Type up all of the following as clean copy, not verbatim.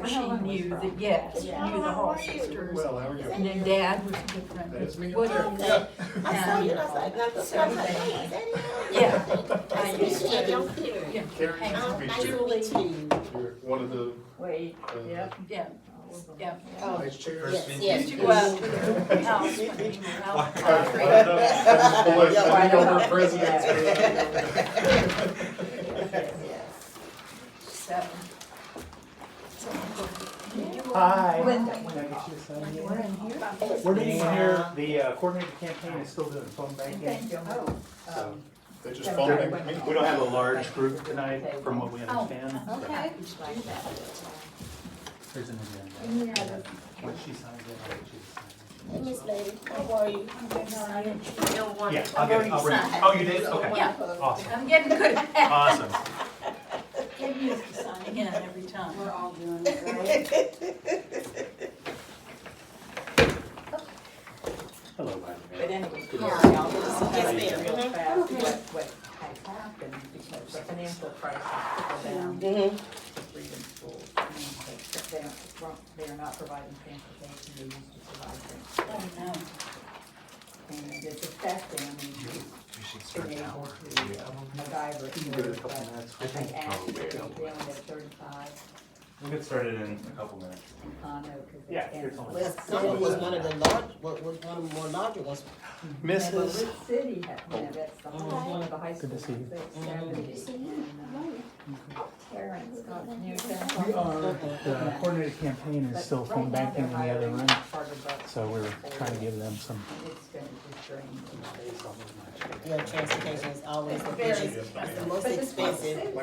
she knew the, yes, knew the Hall sisters. Well, how are you? And then Dad was different. That's me. Woody, Yeah. I saw you, and I was like, I was like, hey, is that you? yeah. Nice to meet you. Yeah. Carrie, Hang nice on. to meet Nice you. to meet you. You're one of the, Wait, yep. Yeah, yeah. Vice chairs. Yes, yes. Did you go out to the house when you were out? I just Why pulled not? over presidents. So. Hi. Linda. Can I get you a sign here? We're in here. We're meeting here, the coordinated campaign is still doing phone banking. Thank you. So They just phoned me. we don't have a large group tonight, from what we understand. so Okay. There's an agenda. When she signs in, I'll get you Hey, to Miss sign Lady, how are you? it. Yeah, I'll get it, I'll bring it. Oh, you did? Okay. Yeah. Awesome. I'm getting good at that. Awesome. Get used to signing in every time. we're all doing it, right? Hello, by the But way. anyway, Good yeah, morning. I'll just Yes, tell you ma'am. real fast what has happened, because the financial crisis are down Mm-hmm. to freedom schools. They are not providing transportation, they used to provide transportation. Oh, no. And it's affecting, I mean, she's been able to MacGyver You can give it a it, couple but minutes. I think actually they only have 35. We'll get started in a couple minutes. No, because Yeah, it's. it's only- Well, Summer was one of the large, was one of the more larger ones. Mrs. Ridge City, that's the whole, one of the high schools. Good to see you. It's 70. Terrence got Newtown. We are, the coordinated campaign is But still right phone now banking in they're the other hiring room, part of the- so we're trying to give them some. It's gonna just drain. Yeah, transportation is always the Very biggest, it's the most expensive.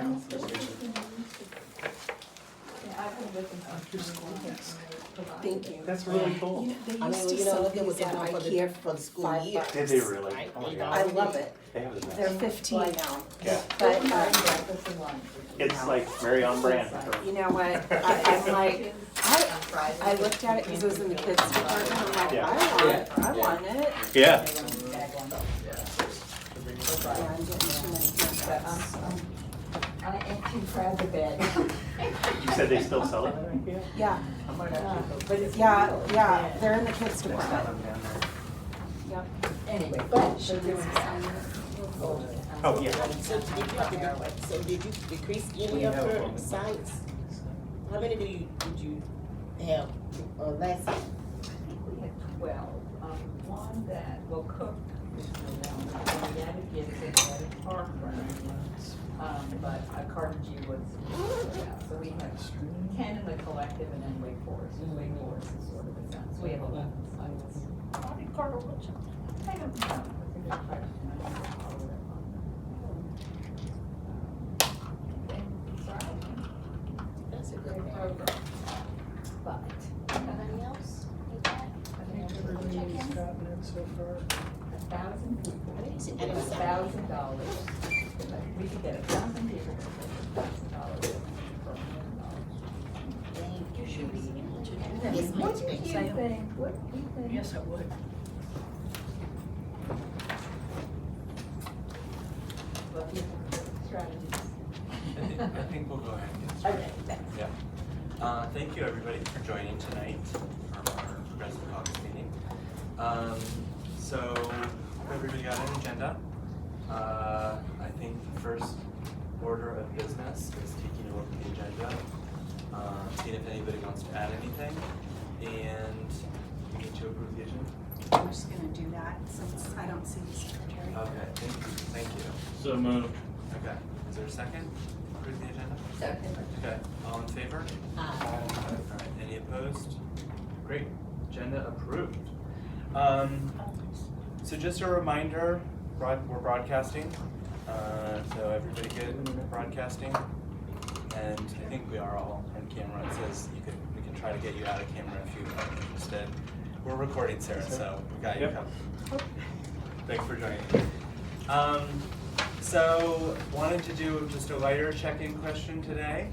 Thank you. That's really cool. I mean, you know, look at what they're doing for the school year. Did they really? Right? Oh my $8 God. I love it. They have the best. They're 15 now. Yeah. But, It's like very on brand for her. you know what, I'm like, I looked at it because it was in the kids department, I'm like, Yeah. I want it. Yeah. Yeah, I'm getting too many haircuts. I ain't too proud of that. You said they still sell it? Yeah, But it's. yeah, they're in the kids Next time department. I'm down there. Yep. Anyway, but they're doing. Oh, yeah. So did you have to, so did you decrease any of her sites? How many did you have, last year? We had 12, one that will cook, is still down there, we added Gibson, we added Parkburn, but Carnegie was, so we have 10 in the collective and then Wake Forest, and Wake Forest is sort of a sense, we have 11 sites. I don't know, that's a good question. I don't know. That's a good Great thing. program, but. Anybody else? $1,000 people. And It it was was $1,000. We could get 1,000 people for $1,000 for $1 million. You should be able to do Yes, that. It's much What do you bigger. think? What do you think? Yes, I would. What do you think of strategies? I think we'll go ahead and get started. Okay, thanks. Yeah. Thank you, everybody, for joining tonight for our Progressive Caucus meeting. So, everybody got an agenda. I think the first order of business is taking a look at the agenda, seeing if anybody wants to add anything, and we need to approve the agenda. I'm just gonna do that since I don't see the secretary. Okay, thank you. So moved. Okay, is there a second? Approve the agenda? Second. Okay, all in favor? Alright, any opposed? Great, agenda approved. So just a reminder, we're broadcasting, so everybody good at broadcasting? And I think we are all on camera. It says we can try to get you out of camera if you are interested. We're recording, Sarah, so we got you covered. Thanks for joining. So wanted to do just a lighter check-in question today.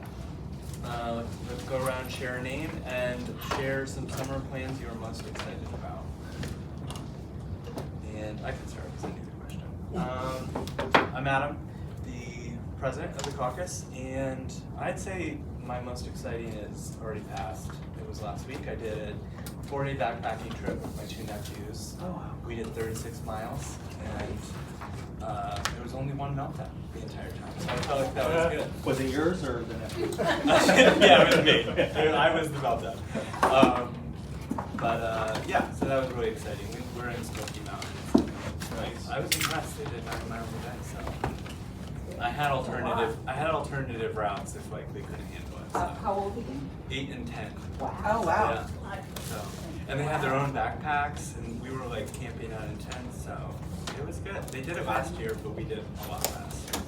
Let's go around, share a name, and share some summer plans you are most excited about. And I can start because I knew the question. I'm Adam, the president of the caucus, and I'd say my most exciting is already passed. last week. I did a 4-day backpacking trip with my 2 nephews. Oh, wow. We did 36 miles, and there was only one meltdown the entire time, so I felt like that was good. Was it yours or the nephew? Yeah, it was me. I was the meltdown. Yeah, so that was really exciting. We were in Smoky Mountains. Nice. I was impressed. They did 9 miles a day, so I had alternative routes if like they couldn't handle it. So. How old are you? 8 and 10. Wow. Oh, wow. Yeah. So, and they had their own backpacks, and we were like camping out in tents, so it was good. They did it last year, but we did it a lot last year.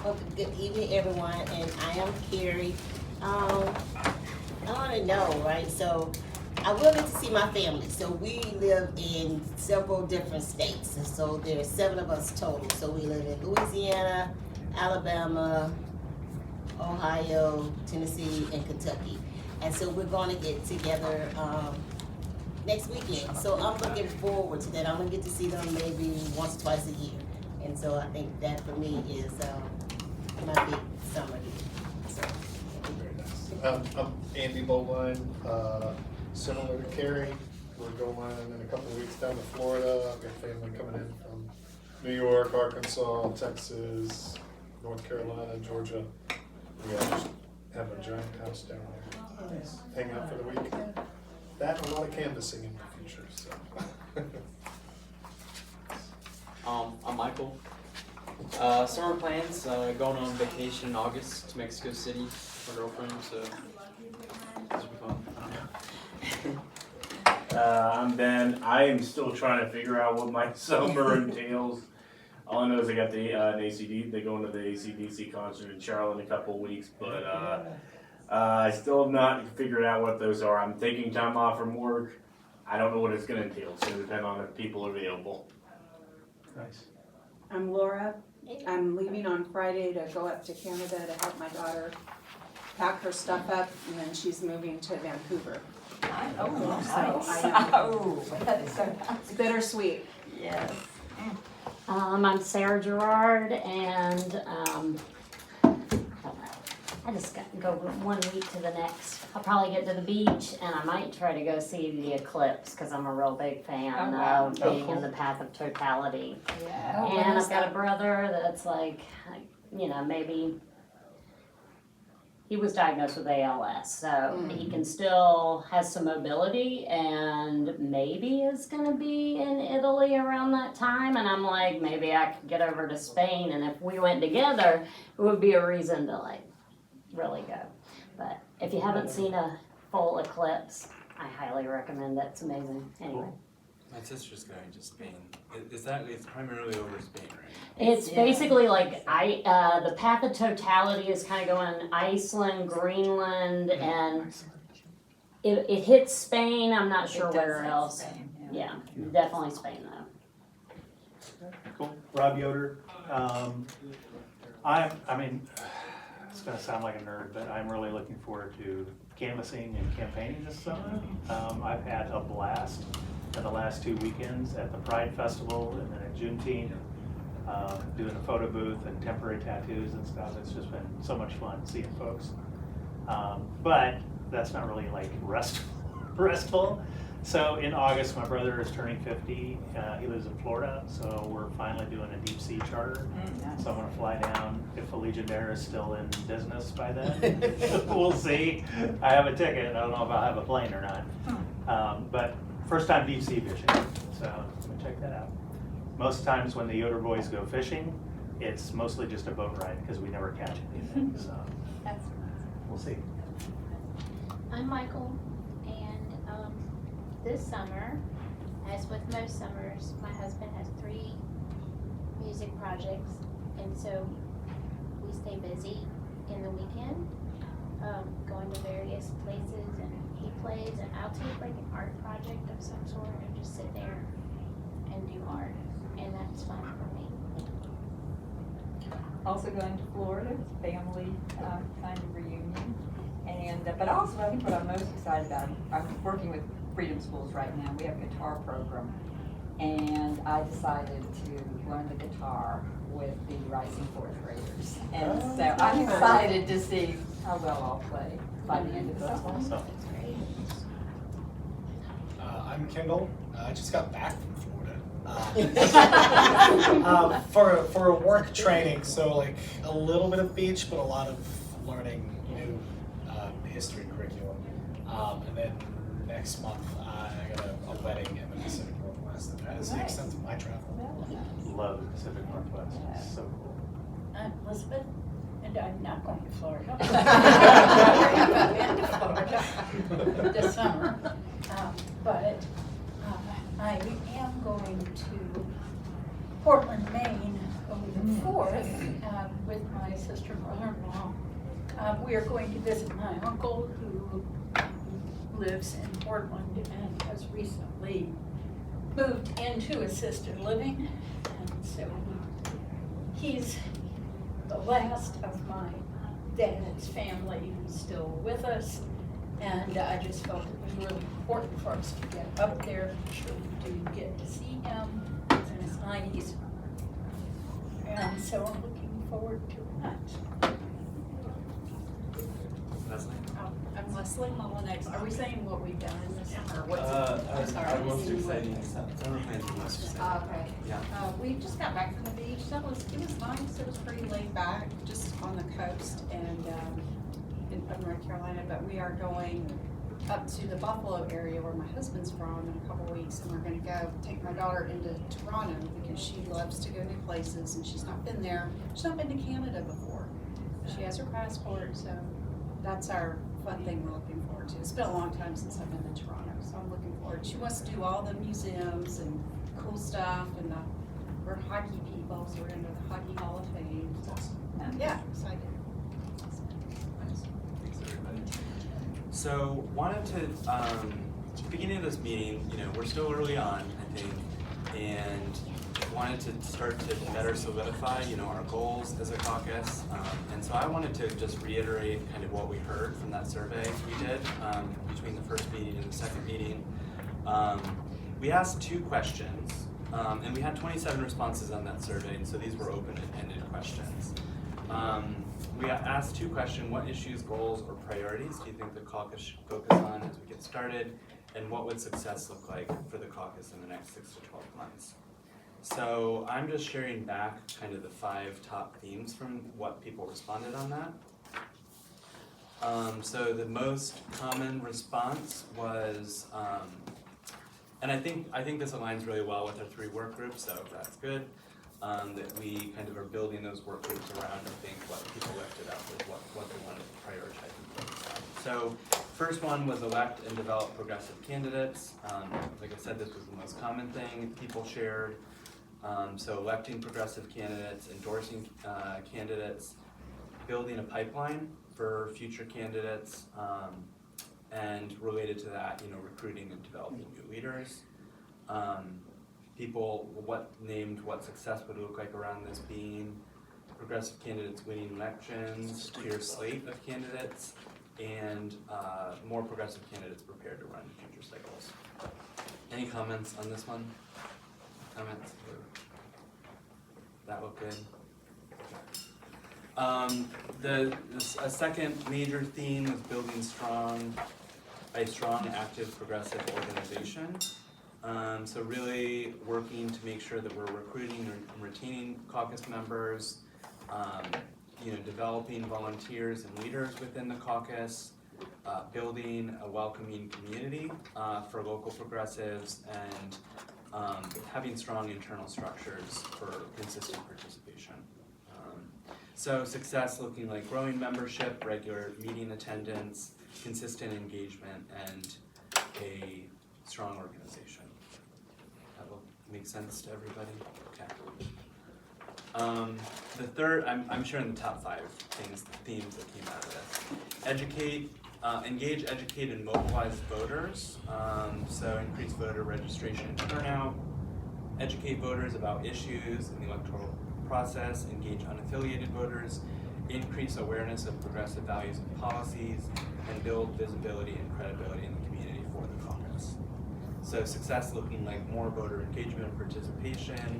Well, good evening, everyone, and I am Carrie. I want to know, right? So, I will get to see my family. So, we live in several different states, and so there's 7 of us total. So, we live in Louisiana, Alabama, Ohio, Tennessee, and Kentucky. And so, we're going to get together next weekend. So, I'm looking forward to that. I'm going to get to see them maybe once or twice a year. And so I think that for me is my big summer deal. So, I'm Andy Bowline, similar to Carrie. We're going in a couple of weeks down to Florida. I've got family coming in from New York, Arkansas, Texas, North Carolina, Georgia. We just have a giant house down there. Hang out for the week. That and a lot of canvassing in the future, so. I'm Michael. Summer plans, going on vacation in August to Mexico City with my girlfriend, so this will be fun. I'm Ben. I am still trying to figure out what my summer entails. All I know is I got they going to the AC/DC concert in Charlotte in a couple of weeks, but I still have not figured out what those are. I'm taking time off from work. I don't know what it's going to entail. It's going to depend on if people are available. Nice. I'm Laura. I'm leaving on Friday to go up to Canada to help my daughter pack her stuff up, and then she's moving to Vancouver. Oh, nice. Oh, that is so nice. It's bittersweet. Yes. I'm Sarah Gerard, and I just got to go 1 week to the next. I'll probably get to the beach, and I might try to go see the eclipse because I'm a real big fan Oh, wow. of being in the path of totality. Yeah. And I've got a brother that's like, maybe he was diagnosed with ALS, so he can still has some mobility and maybe is gonna be in Italy around that time. And I'm like, maybe I could get over to Spain, and if we went together, it would be a reason to like really go. But if you haven't seen a full eclipse, I highly recommend it. It's amazing. Anyway. My sister's going to Spain. It's primarily over Spain, right? It's basically like the path of totality is kind of going Iceland, Greenland, and it hits Spain. I'm not sure where else. Yeah, definitely Spain though. Cool. Rob Yoder. I mean, it's gonna sound like a nerd, but I'm really looking forward to canvassing and campaigning this summer. I've had a blast in the last 2 weekends at the Pride Festival and then at Juneteenth, doing a photo booth and temporary tattoos and stuff. It's just been so much fun seeing folks. But that's not really like restful. So in August, my brother is turning 50. He lives in Florida, so we're finally doing a deep sea charter. So I'm gonna fly down if Allegiant Air is still in business by then. We'll see. I have a ticket. I don't know if I'll have a plane or not. But first time deep sea fishing, so I'm gonna check that out. Most times when the Yoder boys go fishing, it's mostly just a boat ride because we never catch anything. So we'll see. I'm Michael, and this summer, as with most summers, my husband has 3 music projects, and so we stay busy in the weekend, going to various places, and he plays, and I'll take like an art project of some sort and just sit there and do art, and that's fun for me. Also going to Florida, it's family kind of reunion. And but also I think what I'm most excited about, I'm working with Freedom Schools right now. We have a guitar program, and I decided to learn the guitar with the rising 4th graders. And so I'm excited to see how well I'll play by the end of the summer. So, I'm Kendall. I just got back from Florida for work training. So like a little bit of beach, but a lot of learning new history curriculum. And then next month I got a wedding in the Pacific Northwest. And that is the extent of my travel. love the Pacific Northwest. It's so cool. I'm Elizabeth, and I'm not going to Florida. I've been to Florida this summer, but I am going to Portland, Maine over the 4th with my sister and brother-in-law. We are going to visit my uncle who lives in Portland and has recently moved into assisted living. And so he's the last of my dad's family who's still with us. And I just felt it was really important for us to get up there. I'm sure we do get to see him. He's in his 90s. And so I'm looking forward to that. Leslie? I'm Leslie Mullinex. Are we saying what we've done this summer? What's Our sorry. most exciting stuff. Summer plans are most exciting. Okay. Yeah. We just got back from the beach. It was nice. It was pretty laid back, just on the coast and in North Carolina. But we are going up to the Buffalo area where my husband's from in a couple of weeks, and we're going to go take my daughter into Toronto because she loves to go new places and she's not been there. She's not been to Canada before. She has her passport, so that's our fun thing we're looking forward to. It's been a long time since I've been to Toronto, so I'm looking forward. She wants to do all the museums and cool stuff, and we're hockey people, so we're into the Hockey Hall of Fame. Yeah, excited. Thanks, everybody. So, wanted to, beginning of this meeting, we're still early on, I think, and wanted to start to better solidify, our goals as a caucus. And so I wanted to just reiterate kind of what we heard from that survey we did between the first meeting and the second meeting. We asked 2 questions, and we had 27 responses on that survey, and so these were open-ended questions. We asked 2 questions: what issues, goals, or priorities do you think the caucus should focus on as we get started? And what would success look like for the caucus in the next 6 to 12 months? So I'm just sharing back kind of the 5 top themes from what people responded on that. So the most common response was, and I think this aligns really well with our 3 work groups, so that's good. That we kind of are building those work groups around, I think, what people lifted up was what they wanted to prioritize and focus on. So first one was elect and develop progressive candidates. Like I said, this was the most common thing people shared. So electing progressive candidates, endorsing candidates, building a pipeline for future candidates, and related to that, recruiting and developing new leaders. People named what success would look like around this being progressive candidates winning elections, clear slate of candidates, and more progressive candidates prepared to run in future cycles. Any comments on this one? Comments? That look good? A second major theme was building a strong, active, progressive organization. So really working to make sure that we're recruiting and retaining caucus members, developing volunteers and leaders within the caucus, building a welcoming community for local progressives, and having strong internal structures for consistent participation. So success looking like growing membership, regular meeting attendance, consistent engagement, and a strong organization. That will make sense to everybody? Okay. The third, I'm sharing the top 5 themes that came out of this. Engage, educate, and mobilize voters. So increase voter registration and turnout. Educate voters about issues in the electoral process. Engage unaffiliated voters. Increase awareness of progressive values and policies. And build visibility and credibility in the community for the caucus. So success looking like more voter engagement and participation,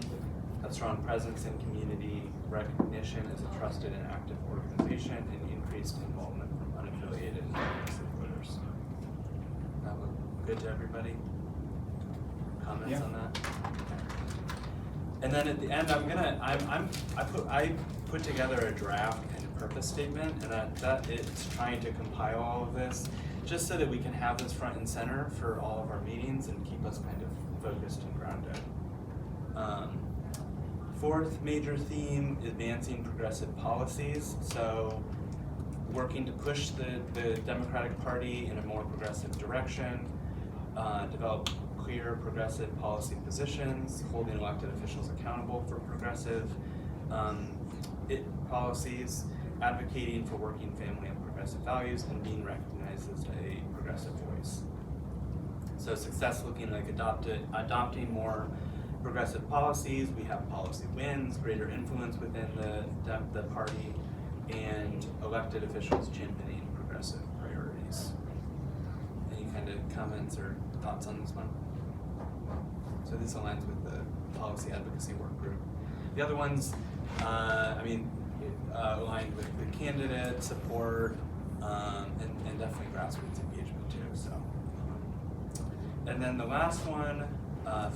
a strong presence in community, recognition as a trusted and active organization, and increased involvement from affiliated and progressive voters. That look good to everybody? Comments Yeah. on that? And then at the end, I put together a draft kind of purpose statement, and that it's trying to compile all of this, just so that we can have this front and center for all of our meetings and keep us kind of focused and grounded. Fourth major theme, advancing progressive policies. So working to push the Democratic Party in a more progressive direction, develop clear progressive policy positions, holding elected officials accountable for progressive policies, advocating for working family and progressive values, and being recognized as a progressive voice. So success looking like adopting more progressive policies. We have policy wins, greater influence within the party, and elected officials championing progressive priorities. Any kind of comments or thoughts on this one? So this aligns with the policy advocacy work group. The other ones, aligned with the candidate support, and definitely grassroots engagement too. So, and then the last one,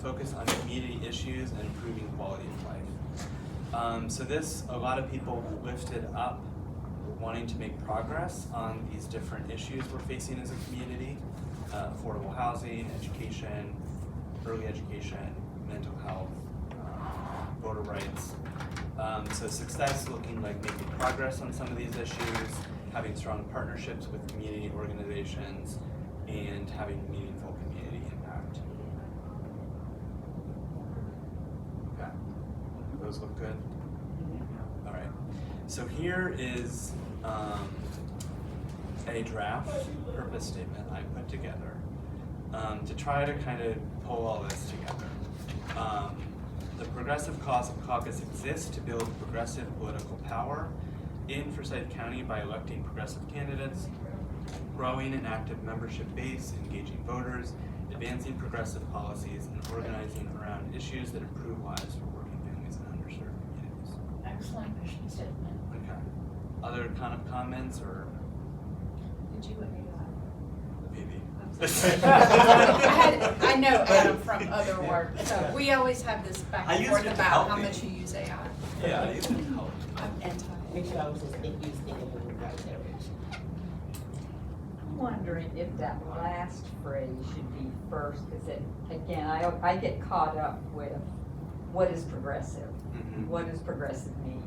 focus on community issues and improving quality of life. So this, a lot of people lifted up wanting to make progress on these different issues we're facing as a community: affordable housing, education, early education, mental health, voter rights. So success looking like making progress on some of these issues, having strong partnerships with community organizations, and having meaningful community impact. Okay, those look good? All right, so here is a draft purpose statement I put together to try to kind of pull all this together. The Progressive Caucus exists to build progressive political power in Forsyth County by electing progressive candidates, growing an active membership base, engaging voters, advancing progressive policies, and organizing around issues that improve lives for working families and underserved communities. Excellent mission statement. Okay. Other kind of comments or Did you maybe? I know Adam from other work, so we always have this back I and use forth it to about help how me. much you use AI. Yeah, I use it to help. I'm anti. Make sure I was just thinking, in the right direction. I'm wondering if that last phrase should be first, because again, I get caught up with what is progressive? Mhm. What does progressive mean?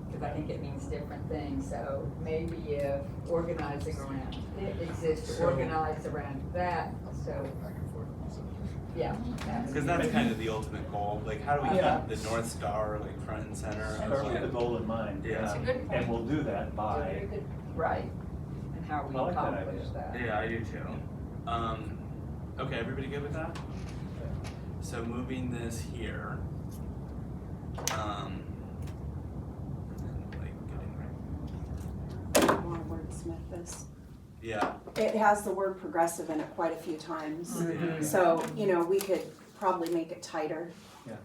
Because I think it means different things, so maybe if organizing around it exists to organize around that, so, yeah. Because that's kind of the ultimate goal. Like, how do we Yeah. keep the North Star like front and center? Start with the goal in mind. Yeah. That's a good point. And we'll do that by, Right, and how we I like that accomplish idea. that. Yeah, I do too. Okay, everybody good with that? So moving this here. And like getting right. I want to wordsmith this. Yeah. It has the word progressive in it quite a few times. Mhm. So, we could probably make it tighter. Yeah.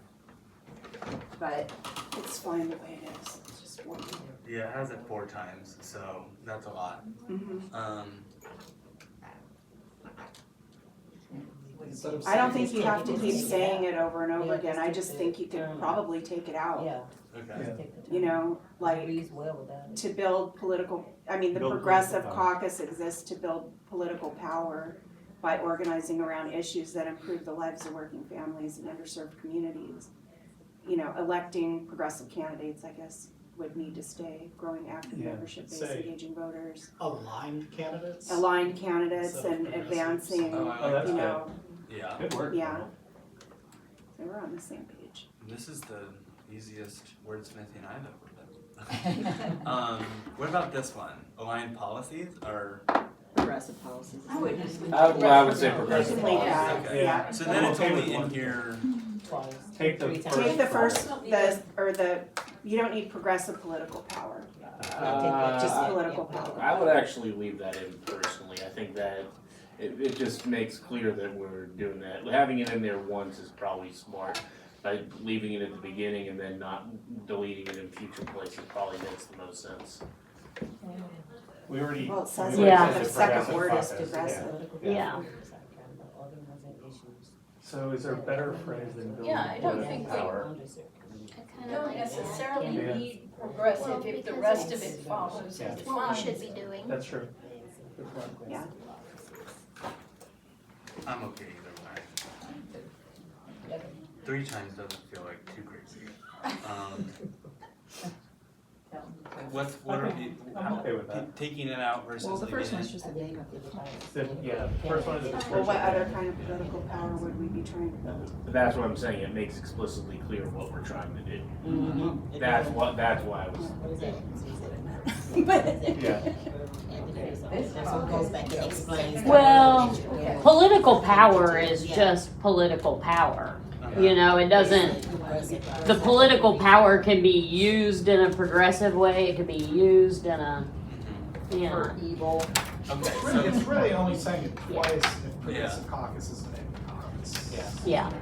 But it's fine the way it is. It's just one. Yeah, it has it 4 times, so that's a lot. Instead of I don't saying- think you have to keep saying it over and over again. I just think you could probably take it out. Okay. Like to build political, the Build Progressive political power. Caucus exists to build political power by organizing around issues that improve the lives of working families and underserved communities. Electing progressive candidates, I guess, would need to stay, growing active Yeah. membership base, Say- engaging voters, Aligned candidates? aligned candidates Instead of and progressives. advancing, Oh, I like that's that. Yeah. good work. yeah. So we're on the same page. This is the easiest wordsmithing I've ever done. What about this one? Aligned policies or? Progressive policies. I would just. I would say You progressive can leave policies. that, Okay. yeah. So then it's I'm okay only with in one. here. Take the Three times. first. Take the first, you don't need progressive political power, just political power. I would actually leave that in personally. I think that it just makes clear that we're doing that. Having it in there once is probably smart. By leaving it at the beginning and then not deleting it in future places probably makes the most sense. We already. Well, it says we it, Yeah. already the said second progressive word is caucus, progressive. Yeah. So is there a better phrase than building Yeah, I don't political think power? You don't necessarily Yeah. need progressive if the rest of it follows. Yeah. It's What we fine. should be doing. That's true. Good point. Yeah. I'm okay either way. 3 times doesn't feel like too crazy. What are the, I'm okay with that. taking it out versus Well, the leaving first one's it? just the name of the device. Yeah, the first one is a Well, description. what other kind of political power would we be trying to build? That's what I'm saying, it makes explicitly clear what we're trying to do. That's why I was, Yeah. So it goes back and explains. Well, political power is just political power. You know, it doesn't, the political power can be used in a progressive way, it can be used in a, you know. For evil. Okay, It's so, really only saying it twice if progressive caucus is the name of the caucus. Yeah. Yeah,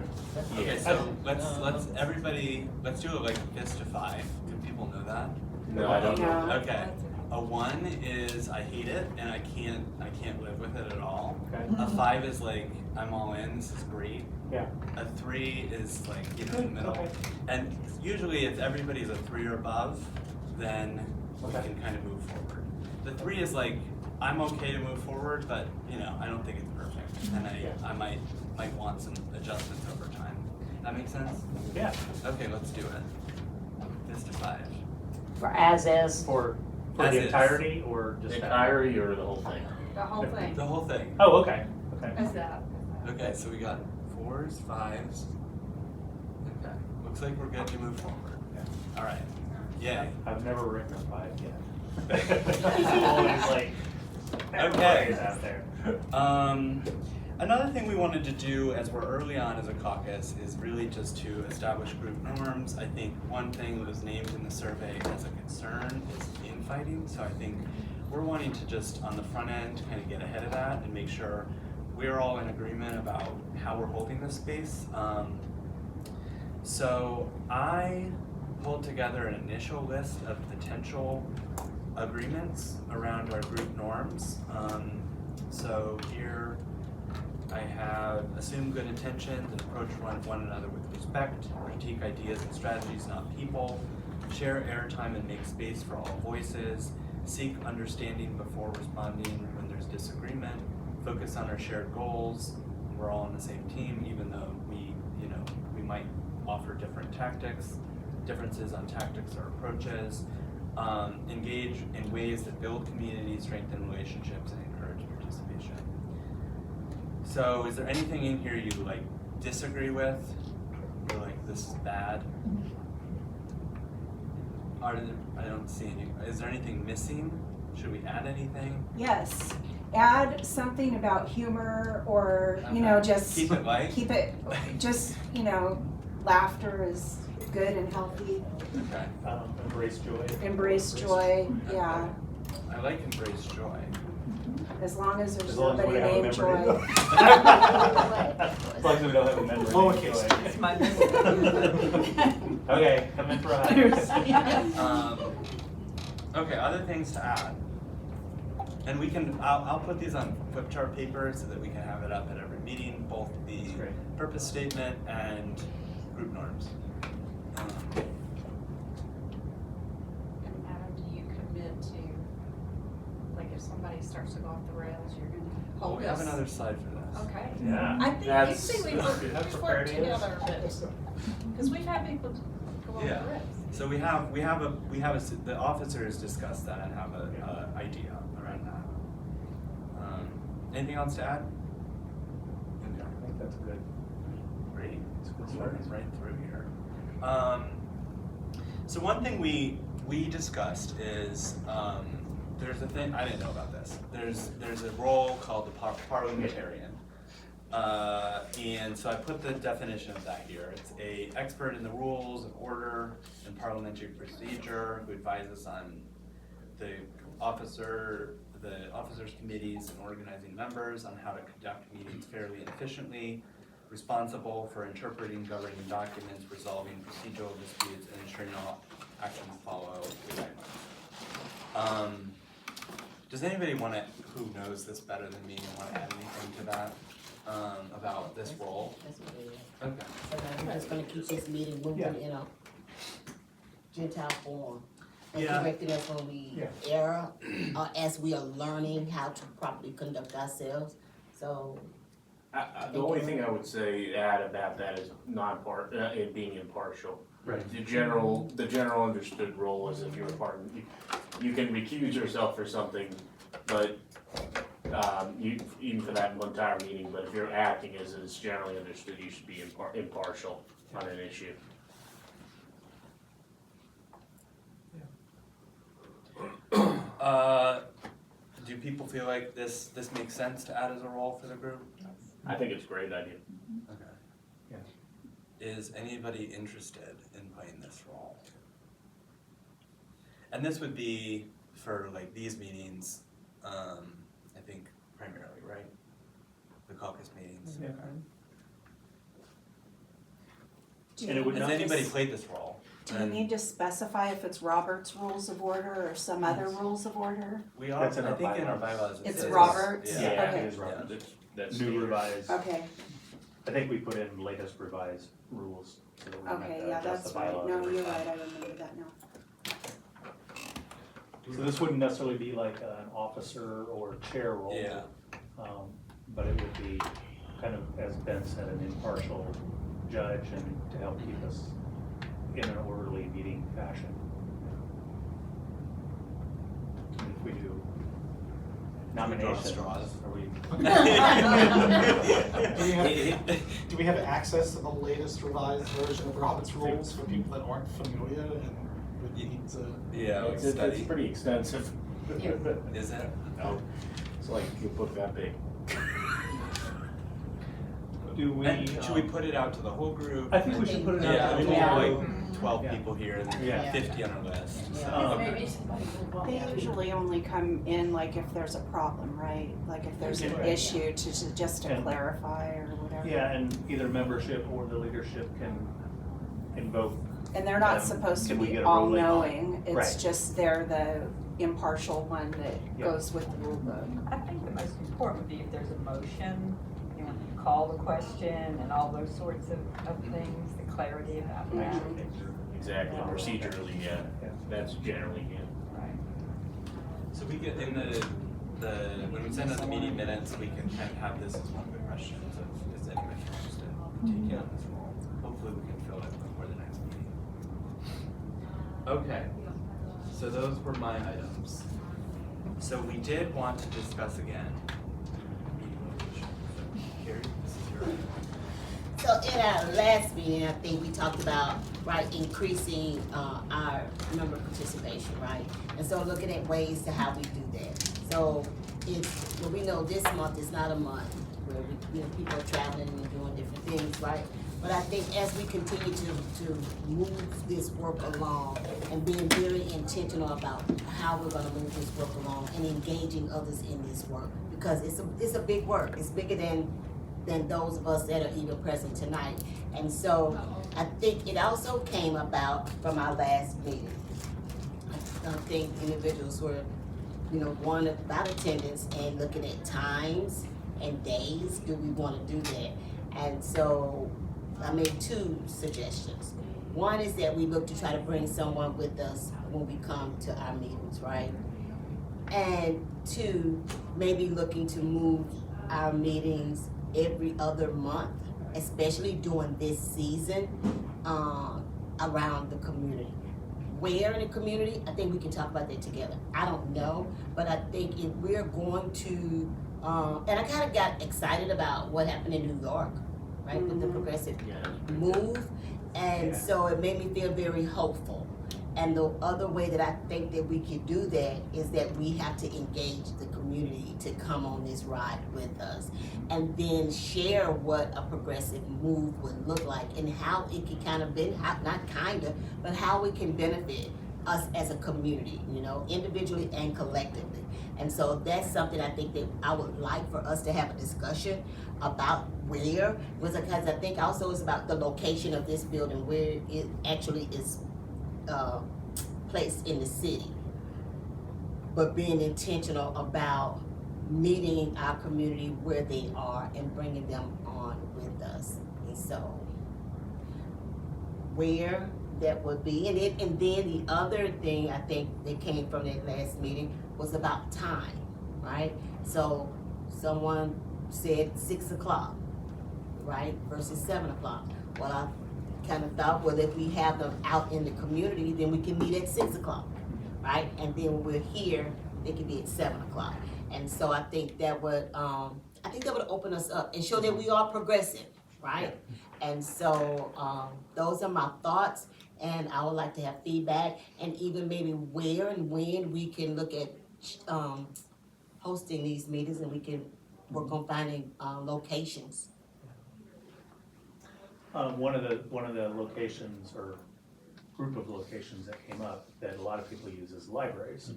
okay, so let's everybody, let's do it like a fist to 5. Do people know that? no, I don't know. No. Okay. A 1 is I hate it and I can't live with it at all. Okay. A 5 is like I'm all in, this is great. Yeah. A 3 is like, you know, in the middle. Okay. And usually if everybody's a 3 or above, then we Okay. can kind of move forward. The 3 is like, I'm okay to move forward, but you know, I don't think it's perfect. And I might want some adjustments over time. That makes sense? Yeah. Okay, let's do it. Fist to 5. for as is. For As the is. entirety or just The that? entirety or the whole thing? The whole thing. The whole thing. Oh, okay, okay. As that. Okay, so we got 4s, 5s. Okay, looks like we're good to move forward. All right, yay. I've never written a 5 yet. I'm always like, Okay. is out there. Another thing we wanted to do as we're early on as a caucus is really just to establish group norms. I think one thing that was named in the survey as a concern is infighting, so I think we're wanting to just on the front end kind of get ahead of that and make sure we're all in agreement about how we're holding this space. So I pulled together an initial list of potential agreements around our group norms. So here I have assume good intentions and approach one another with respect, critique ideas and strategies, not people, share airtime and make space for all voices, seek understanding before responding when there's disagreement, focus on our shared goals, we're all on the same team, even though we might offer different tactics, differences on tactics or approaches, engage in ways that build community, strengthen relationships, and encourage participation. So is there anything in here you like disagree with? Or like this is bad? I don't see any. Is there anything missing? Should we add anything? Yes, add something about humor or, just. Keep it light? Keep it, just, laughter is good and healthy. Okay. Embrace joy. Embrace joy, yeah, I like embrace joy. as long as there's As long as nobody we have a named member Joy. As long as we don't have a member named Lowercase. Joy. It's my memory. Okay, come in for a hug. Okay, other things to add. And we can, I'll put these on flip chart paper so that we can have it up at every meeting, both the Great. purpose statement and group norms. And Adam, do you commit to, like, if somebody starts to go off the rails, you're gonna Oh, hold we have us? another slide for this. Okay. Yeah. I think, That's- usually we That's work prepared. together, because we've had people go off Yeah. the rails. So the officers discuss that and have a idea around that. Anything else to add? I think that's good. Great, we're starting right through here. So one thing we discussed is, there's a thing, I didn't know about this, there's a role called the parliamentarian. And so I put the definition of that here. It's a expert in the rules of order and parliamentary procedure who advises on the officers' committees and organizing members on how to conduct meetings fairly and efficiently, responsible for interpreting governing documents, resolving procedural disputes, and ensuring all actions follow the guidelines. Does anybody who knows this better than me, wanna add anything to that, about this role? That's what it is. Okay. So now we're just gonna keep this meeting moving in a Gentile form. And Yeah. correcting us when we err, as we are learning how to properly conduct ourselves, so. The only thing I would say add about that is it being impartial. Right. The general understood role is if you're a part, you can recuse yourself for something, but, even for that entire meeting, but if you're acting as it's generally understood, you should be impartial on an issue. Do people feel like this makes sense to add as a role for the group? I think it's a great idea. Okay. Yeah. Is anybody interested in playing this role? And this would be for like these meetings, I think primarily, right? The caucus meetings. Yeah. Okay. Do And it you would need Has not- anybody to- played this role? Do you And need to specify if it's Robert's Rules of Order or some other rules of order? we are, That's in I our think in our bylaws. bylaws it It's says- Roberts? Yeah. Yeah, Okay. it is Robert. That's New standard. revised, Okay, I think we put in latest revised rules, so that we don't have okay, to yeah, adjust that's the right. bylaws No, every you're time. right, I remember that now. So this wouldn't necessarily be like an officer or chair role. Yeah. But it would be kind of, as Ben said, an impartial judge and to help keep us in an orderly meeting fashion. And if we do nominations, straws. are we? Do we have access to the latest revised version of Robert's Rules for people that aren't familiar and would need to? Yeah, like It's study. pretty extensive. Is it? No, it's like a book that big. Do we? And should we put it out to the whole group? I think we should put it out. Yeah, I mean, we Yeah. have like 12 Yeah. people here and Yeah. 50 on our list. Yeah. So. Maybe somebody would want They to. usually only come in like if there's a problem, right? Like if there's an Yeah. issue just to And- clarify or whatever. Yeah, and either membership or the leadership can invoke. And they're not Um, supposed to can we be get a ruling on it? all-knowing, it's Right. just they're the impartial one that Yeah. goes with the rule book. I think the most important would be if there's a motion, you know, call the question and all those sorts of things, the clarity about that. Exactly, procedurally, yeah, Yeah. that's generally, yeah. Right. So we get in when we send out the meeting minutes, we can kind of have this as one of the questions of, is anybody interested in taking on this role? Hopefully we can fill it before the next meeting. Okay, so those were my items. So we did want to discuss again meeting location. Carrie, this is your item. So in our last meeting, I think we talked about, right, increasing, our member participation, right? And so looking at ways to how we do that. So it's, well, we know this month is not a month where we, people are traveling and doing different things, right? But I think as we continue to move this work along and being very intentional about how we're gonna move this work along and engaging others in this work, because it's a big work. It's bigger than those of us that are even present tonight. And so I think it also came about from our last meeting. I think individuals were, one about attendance and looking at times and days, do we wanna do that? And so I made two suggestions. One is that we look to try to bring someone with us when we come to our meetings, right? And two, maybe looking to move our meetings every other month, especially during this season, around the community. Where in the community, I think we can talk about that together. I don't know, but I think if we're going to, and I kind of got excited about what happened in New York, right, with the progressive move, and so it made me feel very hopeful. And the other way that I think that we could do that is that we have to engage the community to come on this ride with us, and then share what a progressive move would look like and how it can kind of but how we can benefit us as a community, individually and collectively. And so that's something I think that I would like for us to have a discussion about where, because I think also it's about the location of this building, where it actually is placed in the city. but being intentional about meeting our community where they are and bringing them on with us. And so, where that would be, and then the other thing I think that came from that last meeting was about time, right? So someone said 6 o'clock, right, versus 7 o'clock. Well, I kind of thought, well, if we have them out in the community, then we can meet at 6 o'clock, right? And then when we're here, they can be at 7 o'clock. And so I think that would open us up and show that we are progressive, right? And so those are my thoughts, and I would like to have feedback, and even maybe where and when we can look at hosting these meetings, and we can work on finding locations. One of the locations or group of locations that came up that a lot of people use is libraries,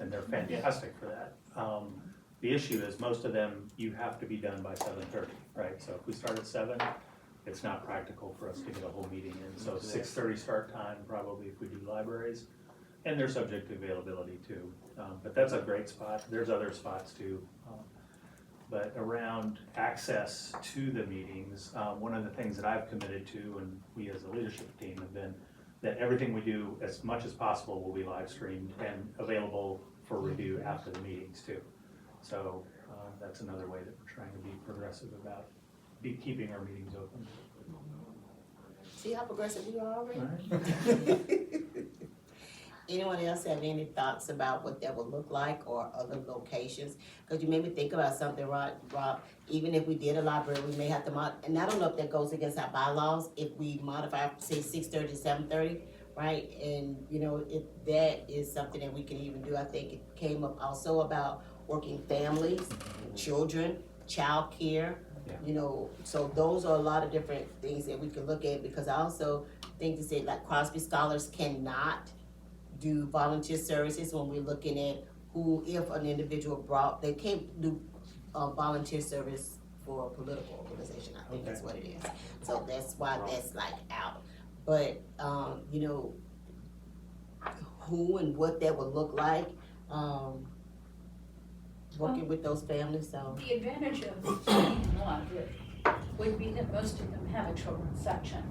and they're fantastic for that. The issue is most of them, you have to be done by 7:30, right? So if we start at 7, it's not practical for us to get a whole meeting in. So 6:30 start time probably if we do libraries, and they're subject to availability too. But that's a great spot. There's other spots too. But around access to the meetings, one of the things that I've committed to, and we as a leadership team have been, that everything we do as much as possible will be live streamed and available for review after the meetings too. So that's another way that we're trying to be progressive about keeping our meetings open. See how progressive we are already? Right. Anyone else have any thoughts about what that would look like or other locations? Because you made me think about something, Rob. Even if we did a library, we may have to and I don't know if that goes against our bylaws, if we modify, say 6:30 to 7:30, right? And if that is something that we can even do, I think it came up also about working families, children, childcare. So those are a lot of different things that we can look at, because I also think to say like Crosby Scholars cannot do volunteer services when we're looking at if an individual they can't do volunteer service for a political organization. I think that's what it is. So that's why that's like out. But who and what that would look like, working with those families. So the advantage of being library would be that most of them have a children's section.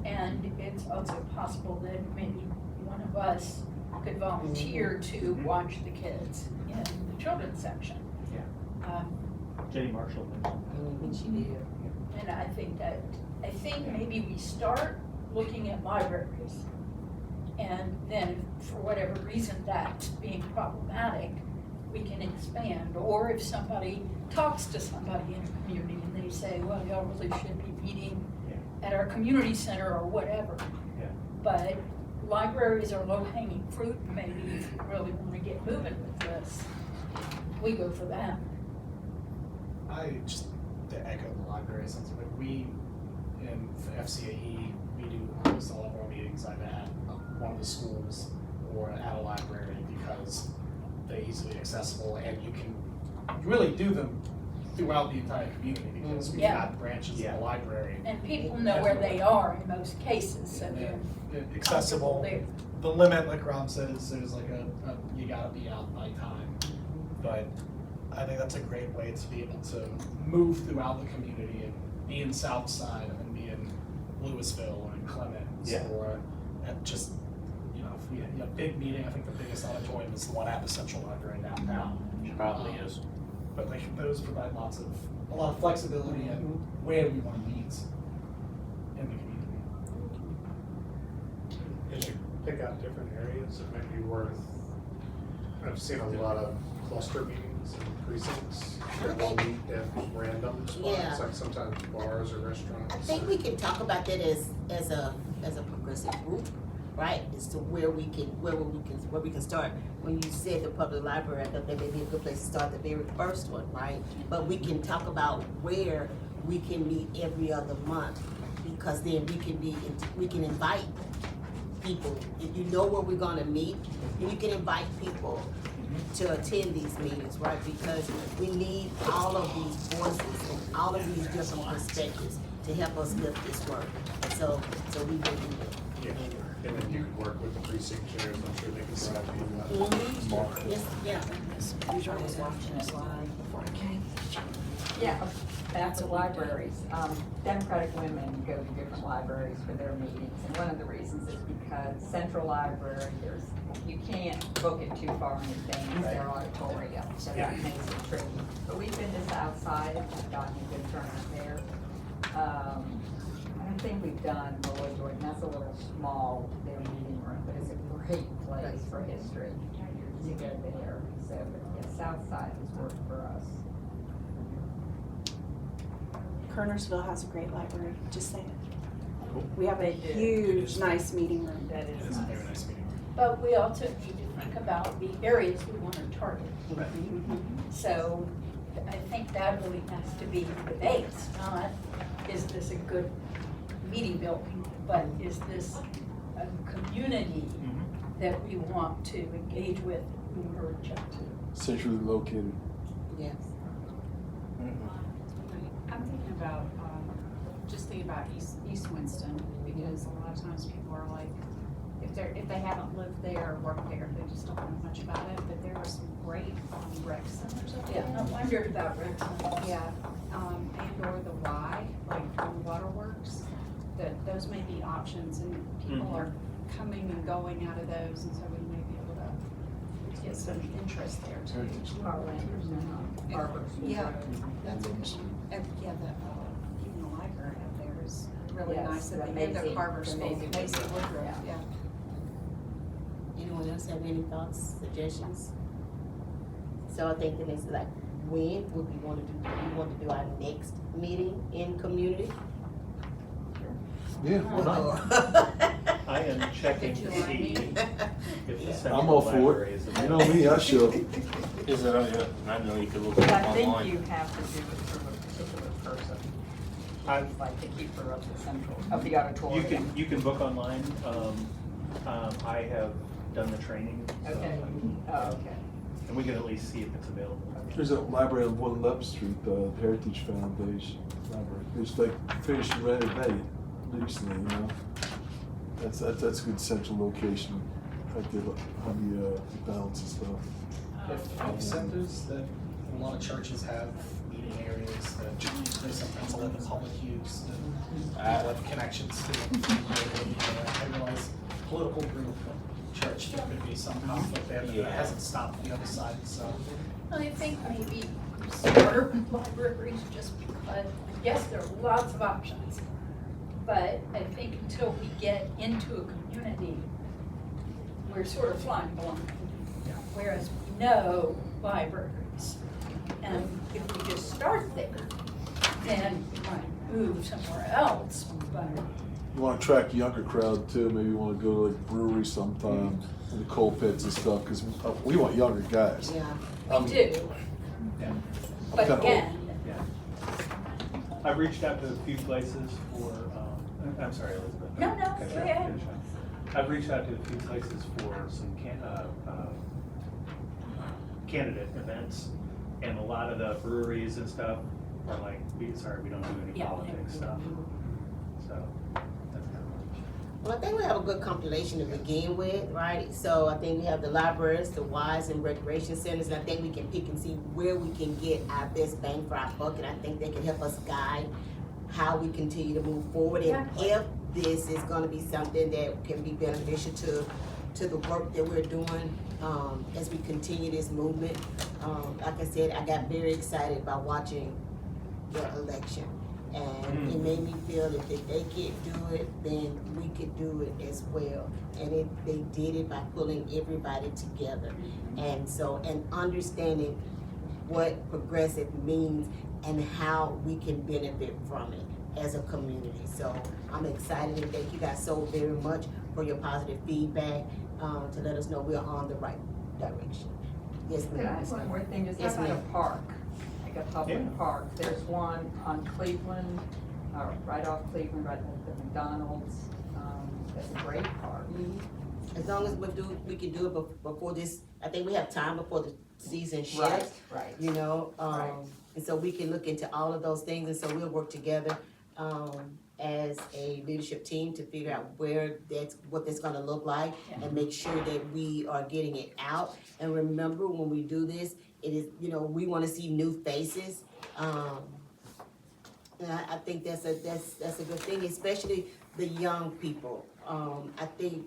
And it's also possible that maybe one of us could volunteer to watch the kids in the children's section. Yeah. Jenny Marshall mentioned. she did. And I think maybe we start looking at libraries, and then for whatever reason that's being problematic, we can expand. Or if somebody talks to somebody in a community and they say, well, y'all really should be meeting at our community center or whatever. Yeah. But libraries are low-hanging fruit. Maybe if you really want to get moving with this, we go for that. Just to echo the library, since we in FCAE, we do almost all of our meetings either at one of the schools or at a library, because they're easily accessible, and you can really do them throughout the entire community, because we've got branches in the library. And people know where they are in most cases, so they're accessible. there. The limit, like Rob says, there's like you gotta be out by time. But I think that's a great way to be able to move throughout the community and be in Southside and then be in Louisville or in Clemens or at just, if we had a big meeting, I think the biggest auditorium is the one at the Central Library downtown. It probably is. But those provide a lot of flexibility and where we want to meet in the community. As you pick out different areas, it might be worth, I've seen a lot of cluster meetings and precincts that will meet at random spots, like sometimes bars or restaurants. I think we can talk about that as a progressive group, right? As to where we can start. When you said the public library, I thought that may be a good place to start, the very first one, right? But we can talk about where we can meet every other month, because then we can invite people. If you know where we're gonna meet, then you can invite people to attend these meetings, right? Because we need all of these voices and all of these different perspectives to help us lift this work. So we will do that. And then you can work with the precinct chairs, I'm sure they can provide you Mhm. Yes, yeah. I was watching it live before I came. Yeah, back to libraries. Democratic women go to different libraries for their meetings, and one of the reasons is because Central Library, you can't book it too far in advance, their auditorium, so that makes it tricky. But we've been to Southside, and gotten a good turnout there. I don't think we've done Lloyd Jordan, that's a little small, their meeting room, but it's a great place for history to go there. So, but yeah, Southside has worked for us. Kernersville has a great library, just saying. We have a They do. huge, nice meeting room. That It is is a nice. very nice meeting. But we also need to think about the areas we want to target. So I think that really has to be the base, not is this a good meeting building, but is this a community that we want to engage with, we merge up to. Centrally located. Yes. I'm thinking about, just thinking about East Winston, because a lot of times people are like, if they haven't lived there or worked there, they just don't know much about it, but there are some great rec centers up there. Yeah, I wondered about Rex. Yeah, and or the Y, like the waterworks, those may be options, and people are coming and going out of those, and so we may be able to get some interest there too. Parklanders and Harvard. Yeah, that's interesting. And yeah, even the library up there is really Yes, nice, the at the end Maisie- of Carver the School, Maisie Maisie Woodruff, Woodruff, yeah. yeah. Anyone else have any thoughts, suggestions? So I think the next, like, when would we want to do our next meeting in community? Yeah, I am checking to July see meeting. if the I'm central all for library it. is You know me, I show. Is it, I know you could look But it I up think online. you have to do it through a particular person. Like to keep her up the central, of the auditorium. You can book online. I have done the training. so- Okay, oh, okay. And we can at least see if it's available. There's a library on 111th Street, the Heritage Foundation Library. It's like finished and renovated recently, you know? That's a good central location, right there on the McDonald's and stuff. If centers that a lot of churches have meeting areas that they sometimes let the public use, that people have connections to. I realize political group, church, there could be some conflict there, but that hasn't stopped the other side, so. I think maybe smaller libraries, just because, yes, there are lots of options. But I think until we get into a community, we're sort of flying blind. Whereas we know libraries. And if we just start there, then we might move somewhere else, but. You wanna attract a younger crowd too, maybe you wanna go to like breweries sometime, and the coal pits and stuff, cause we want younger guys. Yeah. We do. Yeah. But kinda again, I've reached out to a few places for, I'm sorry, Elizabeth. No, no, Cut you go off, ahead. finish up. I've reached out to a few places for some candidate events, and a lot of the breweries and stuff are like, we don't do any Yeah. politics stuff. So, that's kind of. Well, I think we have a good compilation to begin with, right? So I think we have the libraries, the Ys and recreation centers, and I think we can pick and see where we can get our best bang for our buck, and I think they can help us guide how we continue to move forward. And Exactly. if this is gonna be something that can be beneficial to the work that we're doing, as we continue this movement. Like I said, I got very excited about watching the election. And it made me feel that if they could do it, then we could do it as well. And they did it by pulling everybody together. And so, and understanding what progressive means and how we can benefit from it as a community. So I'm excited, and thank you guys so very much for your positive feedback, to let us know we're on the right direction. Yes, Can I ma'am. ask one more thing, just Yes, how about ma'am. a park, like a public Yeah. park? There's one on Cleveland, right off Cleveland, right at the McDonald's, that's a great park. As long as we can do it before this, I think we have time before the season shifts. Right. You know, Right. and so we can look into all of those things, and so we'll work together, as a leadership team to figure out what that's gonna look like and make sure that we are getting it out. And remember, when we do this, it is, we wanna see new faces. And I think that's a good thing, especially the young people. I think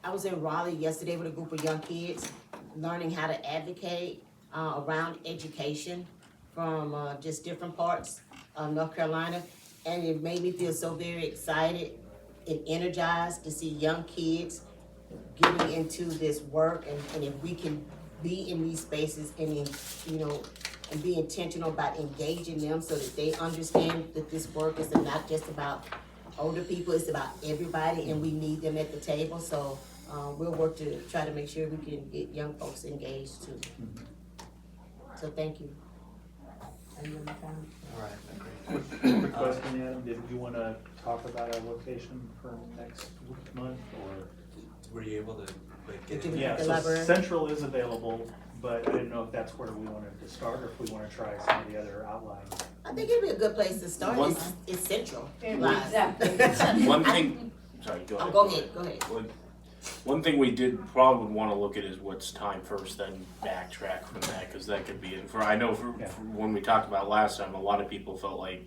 I was in Raleigh yesterday with a group of young kids, learning how to advocate around education from just different parts of North Carolina. And it made me feel so very excited and energized to see young kids getting into this work, and if we can be in these spaces and and be intentional about engaging them so that they understand that this work is not just about older people, it's about everybody, and we need them at the table. So we'll work to try to make sure we can get young folks engaged too. So thank you. Alright, Quick question, Adam, did you wanna talk about a location for next month, or? were you able to get Did in? we- Yeah, The so library? Central is available, but I didn't know if that's where we wanted to start, or if we wanna try some of the other outlines. I think it'd be a good place to start. One- It's central. Exactly. One thing, sorry, go ahead. Go ahead. One thing we probably would wanna look at is what's time first, then backtrack from that, cause that could be, I know for when we talked about last time, a lot of people felt like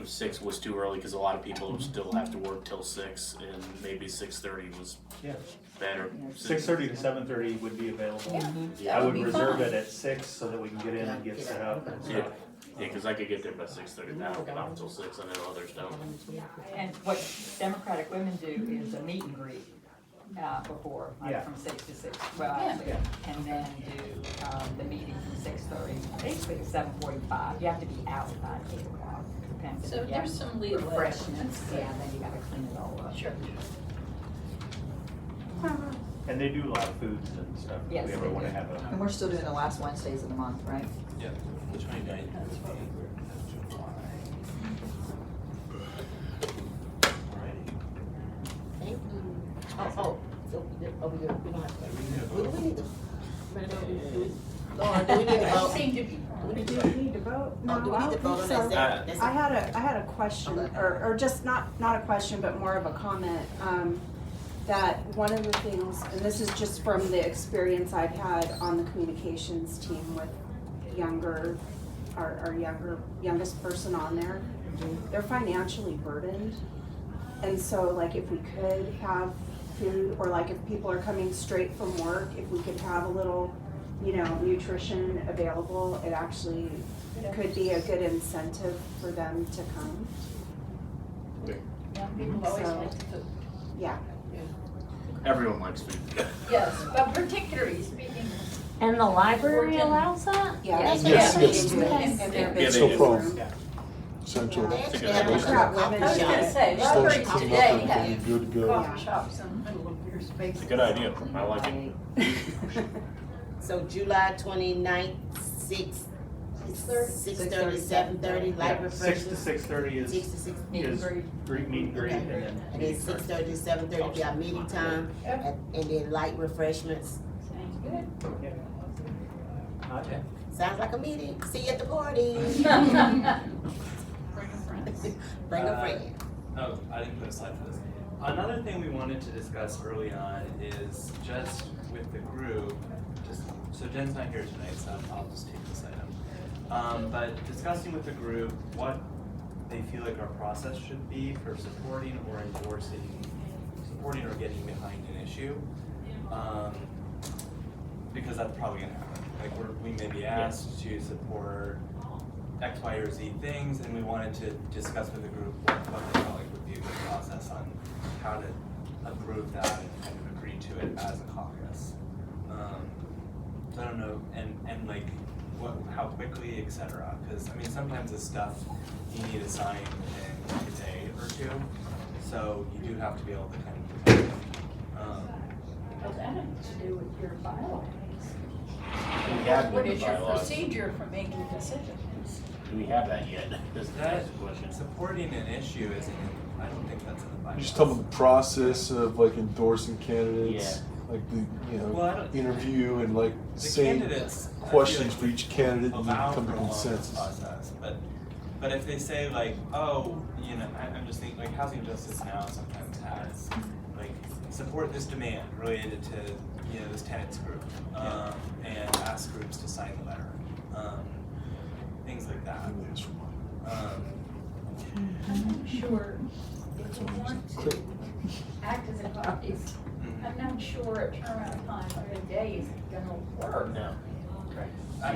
6 was too early, cause a lot of people still have to work till 6, and maybe 6:30 was Yeah. better. 6:30 to 7:30 would be available. Yeah. I would be reserve fine. it at 6 so that we can get in and get set up and stuff. Yeah, cause I could get there by 6:30, now I don't get off until 6, I know others don't. And what Democratic women do is a meet and greet before, Yeah. from 6 to 6, actually, and then do the meeting from 6:30, basically to 7:45. You have to be out by 8 o'clock, depends. So if you there's have some leeway. refreshments, yeah, then you gotta clean it all up. Sure. And they do a lot of foods and stuff, if Yes, we ever they wanna do. have a. And we're still doing the last Wednesdays of the month, right? Yeah, the 29th of July. Alrighty. Thank you. So we good. We don't have to. Do we need to? Laura, do we need to I vote? seem to be. Do we need Do to? we need to vote? No, Oh, do we I need to don't vote on think that? so. I had a question, or just not a question, but more of a comment. That one of the things, and this is just from the experience I've had on the communications team with our youngest person on there, they're financially burdened. And so like if we could have food, or like if people are coming straight from work, if we could have a little, nutrition available, it actually could be a good incentive for them to come. Young people always So- like food. Yeah. Everyone likes food. Yes, but particularly speaking. And the library allows that? Yeah. Yes. Yes. And their Yeah, business No problem. room. Central. They actually have It's a a good coffee I was gonna shop. say, Starts libraries to clean today up and have good to go. coffee shops and little beer spaces. It's a good idea, I like it. So July 29th, 6:30, 7:30, light 6 to refreshments. 6:30 is 6 to 6. Meet and is greet. meet and greet, and then. And then meeting starts. 6:30 to 7:30 be our meeting time, and then light refreshments. Sounds good. Okay. Sounds like a meeting. See you at the party. Bring a friend. Bring a friend. Oh, I didn't put a slide for this. Another thing we wanted to discuss early on is just with the group, so Jen's not here tonight, so I'll just take this item. But discussing with the group what they feel like our process should be for supporting or supporting or getting behind an issue. Because that's probably gonna happen. Like we may be asked to support X, Y, or Z things, and we wanted to discuss with the group what they felt like would be a good process on how to approve that and kind of agree to it as a caucus. So I don't know, and like how quickly, et cetera. Because I mean, sometimes this stuff you need to sign within a day or two, so you do have to be able to kind of protect it. Well, that has to do with your bylaws. We have What the is your bylaws. procedure for making decisions? Do we have that yet? That's That the question. supporting an issue isn't. I don't think that's in the bylaws. You just talking about the process of like endorsing candidates, like the, Well, I don't- interview and like The saying candidates I feel questions like for each candidate and then allow come for to a long consensus. process, but But if they say like, oh, you know, I'm just thinking like housing justice now sometimes has like support this demand related to, you know, this tenants group, and ask groups to sign the letter, things like that. I'm not sure if you want to act as a caucus, I'm not sure a turnaround time of a day is gonna work. No.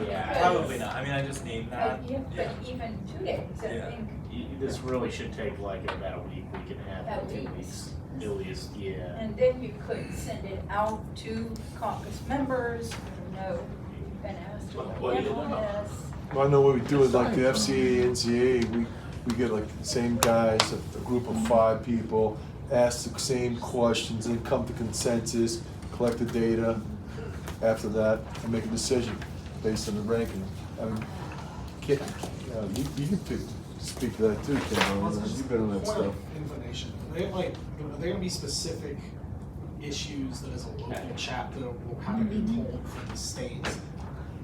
Yeah, probably not. I mean, I just named that. But even 2 days, I Yeah. think. This really should take like about a week, week and a half, At 2 least. weeks, at least, yeah. And then you could send it out to caucus members, who know you've been asked to handle this. Well, I know what we do with like the FCA, NCA, we get like the same guys, a group of 5 people, ask the same questions and come to consensus, collect the data after that, and make a decision based on the ranking. I mean, you can speak to that too, Ken, you've been on that Point stuff. of information, are there gonna be specific issues that as a local chapter will kind of be told from the state?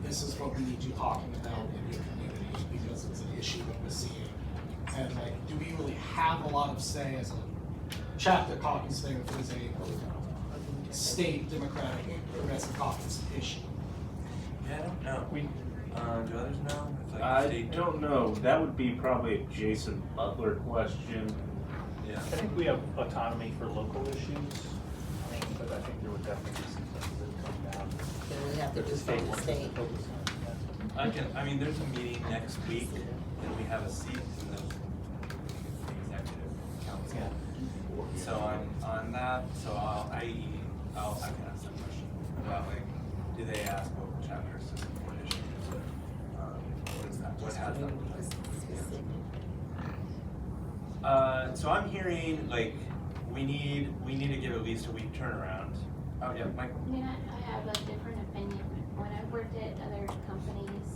This is what we need you talking about in your community because it's an issue that we're seeing. And like, do we really have a lot of say as a chapter caucus thing if there's a state Democratic Progressive Caucus issue? Yeah, I don't know. Do others know? If, like, I state- don't know, that would be probably a Jason Butler question. Yeah. I think we have autonomy for local issues, but I think there would definitely be some things that come down. Then we have to that do the state from the wants to state. focus on. I mean, there's a meeting next week, and we have a seat in the executive council. Yeah. So on that, so I can ask that question about like, do they ask local chapters to support issues? What is that? What has them? So I'm hearing like we need to give at least a week turnaround. Oh yeah, Michael. I mean, I have a different opinion. When I've worked at other companies,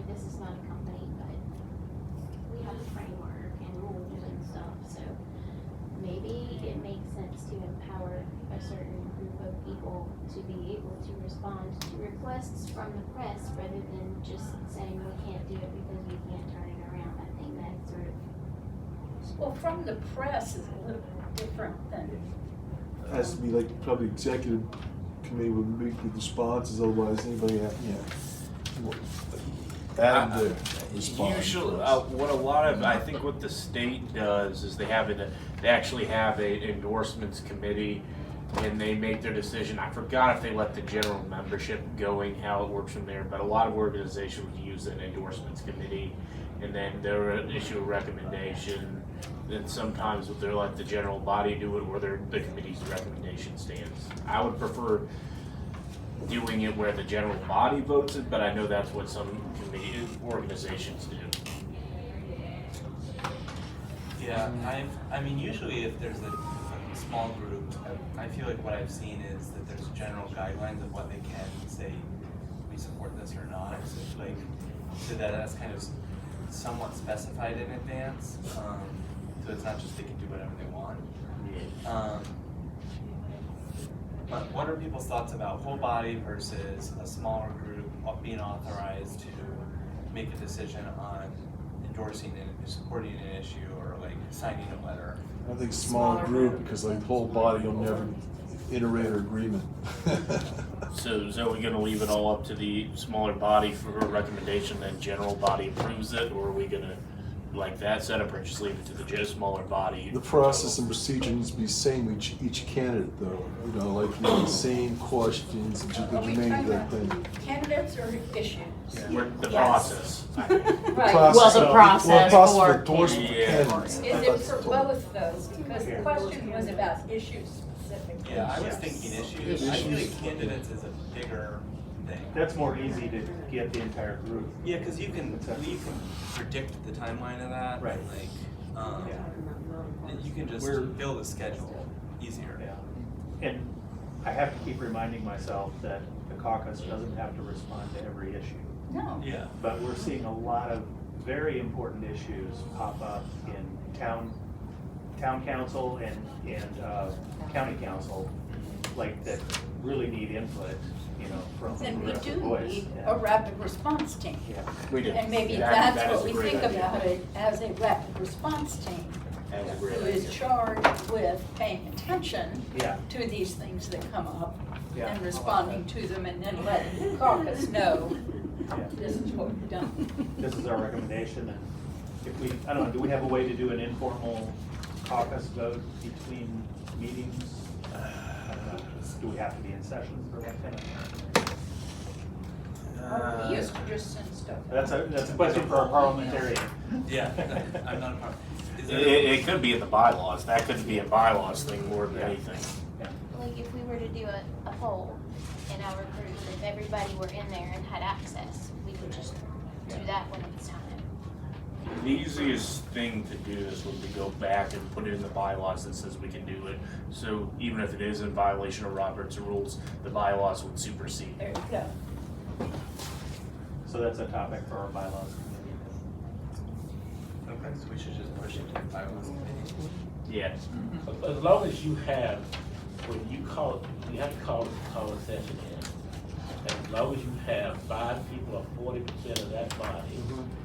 this is not a company, but we have a framework and rules and stuff, so maybe it makes sense to empower a certain group of people to be able to respond to requests from the press rather than just saying we can't do it because we can't turn it around. I think that sort of Well, from the press is a little bit different than. Has to be like probably executive committee would make the responses, otherwise anybody, add their response. Usually, what a lot of, I think what the state does is they actually have a endorsements committee and they make their decision. I forgot if they let the general membership going, how it works from there, but a lot of organizations would use an endorsements committee and then they'll issue a recommendation. Then sometimes they'll let the general body do it where the committee's recommendation stands. I would prefer doing it where the general body votes it, but I know that's what some committee organizations do. Yeah, I mean, usually if there's a small group, I feel like what I've seen is that there's general guidelines of what they can say, we support this or not, so that's kind of somewhat specified in advance, so it's not just they can do whatever they want. But what are people's thoughts about whole body versus a smaller group being authorized to make a decision on endorsing and supporting an issue or like signing a letter? I think smaller group, because like whole body will never iterate or agreement. So are we gonna leave it all up to the smaller body for a recommendation, then general body approves it, or are we gonna like that setup, or just leave it to the smaller body? The process and procedure needs to be the same with each candidate though, like the same questions, and Are we germane talking to that about thing. candidates or issues? The Yes. process. Right. Well, the process for endorsement candidates. Is it for both those? Because the question was about issues specifically. Yeah, I was thinking issues. I feel like candidates is a bigger thing. That's more easy to get the entire group. Yeah, because you can predict the timeline of that. Right. And you can just build a schedule easier. Yeah. And I have to keep reminding myself that the caucus doesn't have to respond to every issue. No. Yeah. But we're seeing a lot of very important issues pop up in town council and county council, like that really need input, from Then we progressive do voice. need Yeah. a rapid response team. Yeah. We do. And maybe That that's is what a we great think idea. about it, as a rapid response team, That is a who great is idea. charged with paying attention Yeah. to these things that come up Yeah. and responding to them, and then letting the caucus know, Yeah. this is what we've done. This is our recommendation, and if we, I don't know, do we have a way to do an informal caucus vote between meetings? I don't know. Do we have to be in sessions for that kind of thing? We used to just send stuff. That's a question for our parliamentarian. Yeah, I'm not a part. Is there It could be in the bylaws. That could be a bylaws thing more than anything. Like if we were to do a poll in our group, if everybody were in there and had access, we could just do that when it's time. The easiest thing to do is when we go back and put it in the bylaws that says we can do it. So even if it is in violation of Robert's rules, the bylaws would supersede. There you go. So that's a topic for our bylaws committee. Okay, so we should just push it to the bylaws committee. Yeah. As long as you have, when you call, you have to call a session in. As long as you have 5 people or 40% of that body,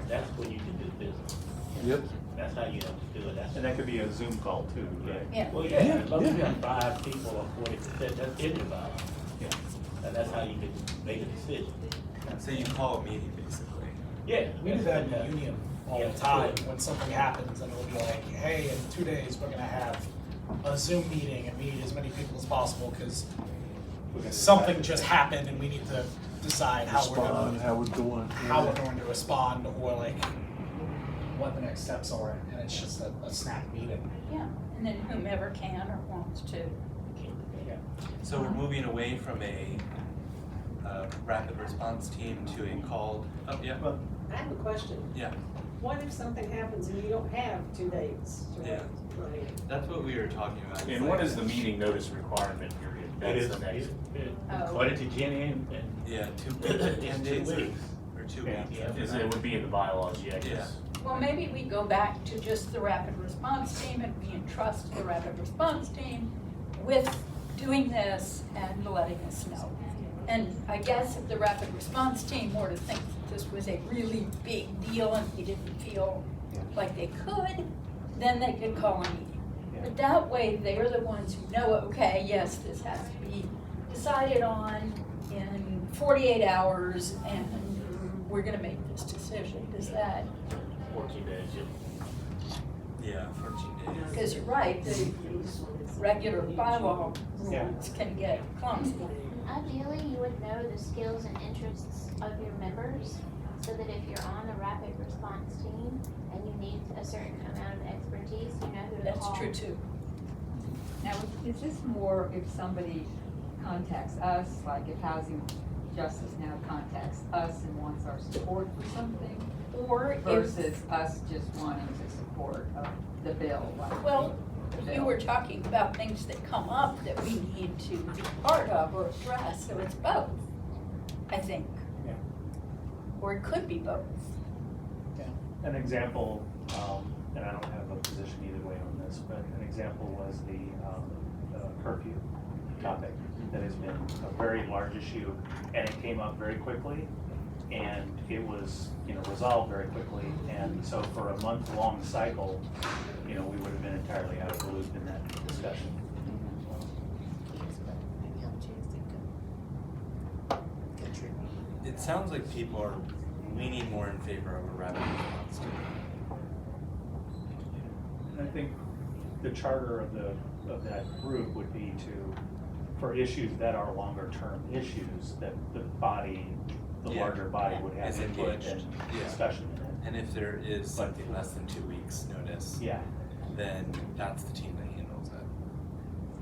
that's when you can do business. Yep. That's how you have to do it. That's And that could be a Zoom call too, right? Yeah. Well, yeah, as long as you have 5 people or 40%, that's everybody. Yeah. And that's how you can make a decision. So you call a meeting basically. Yeah. We do that in the union all Yeah, the time, sure. when something happens and it'll be like, hey, in 2 days, we're gonna have a Zoom meeting and we need as many people as possible, because something just happened and we need to decide how we're Respond, gonna, how we're doing. how we're going to respond, or like, what the next steps are, and it's just a snap meeting. Yeah, and then whomever can or wants to. So we're moving away from a rapid response team to a called, oh, yeah, I have a question. yeah, What if something happens and you don't have 2 days to Yeah. wait? that's what we were talking about. And what is the meeting notice requirement period? It That's is, the next. according to Jenny and Yeah, 10 it's 2 days weeks. or 2 Yeah. weeks. It would be in the bylaws, yeah, 'cause Well, maybe we go back to just the rapid response team, and we entrust the rapid response team with doing this and letting us know. And I guess if the rapid response team were to think that this was a really big deal and we didn't feel like they could, then they could call a meeting. But that way, they're the ones who know, okay, yes, this has to be decided on in 48 hours, and we're gonna make this decision. Does that, 14 days, Yeah, 14 days. because you're right, the regular bylaw Yeah. rules can get clumsy. Ideally, you would know the skills and interests of your members, so that if you're on the rapid response team and you need a certain amount of expertise, you know who to That's call. true too. Now, is this more if somebody contacts us, like if Housing Justice Now contacts us and wants our support for something? Or if, Versus us just wanting to support the bill, like well, the you bill? were talking about things that come up that we need to be part of or address, so it's both, I think. Yeah. Or it could be both. An example, and I don't have a position either way on this, but an example was the curfew topic that has been a very large issue, and it came up very quickly, and it was, resolved very quickly, and so for a month-long cycle, we would have been entirely out of the loop in that discussion. It sounds like people are leaning more in favor of a rapid response team. And I think the charter of that group would be to, for issues that are longer term issues, that the body, the Yeah. larger body would have Is input engaged. and Yeah. discussion in it. And if there is something less than 2 weeks notice, Yeah, then that's the team that handles it.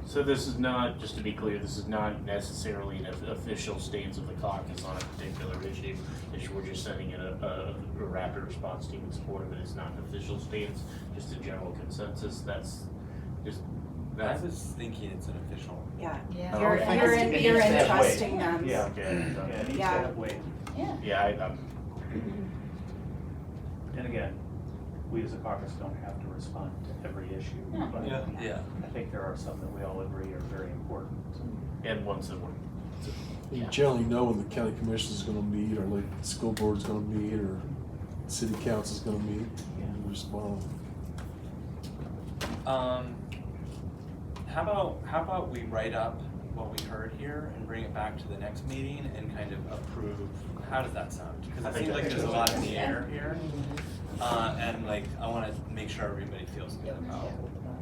So this is not, just to be clear, this is not necessarily an official stance of the caucus on a particular issue. We're just sending in a rapid response team in support of it. It's not an official stance, just a general consensus. That's just, I was thinking it's an official. Yeah. Yeah. You're, It you're, needs in, to you're have weight. entrusting them. Yeah, okay. yeah, it needs to Yeah. have weight. Yeah. Yeah, And again, we as a caucus don't have to respond to every issue. No. But Yeah. I think there are some that we all agree are very important. And one similar. You generally know when the county commission is gonna meet, or like the school board's gonna meet, or city council's gonna meet, and you respond. How about we write up what we heard here and bring it back to the next meeting and kind of approve, how does that sound? Because I it think seems like that's there's a good. lot in the air here. And like, I wanna make sure everybody feels good about it.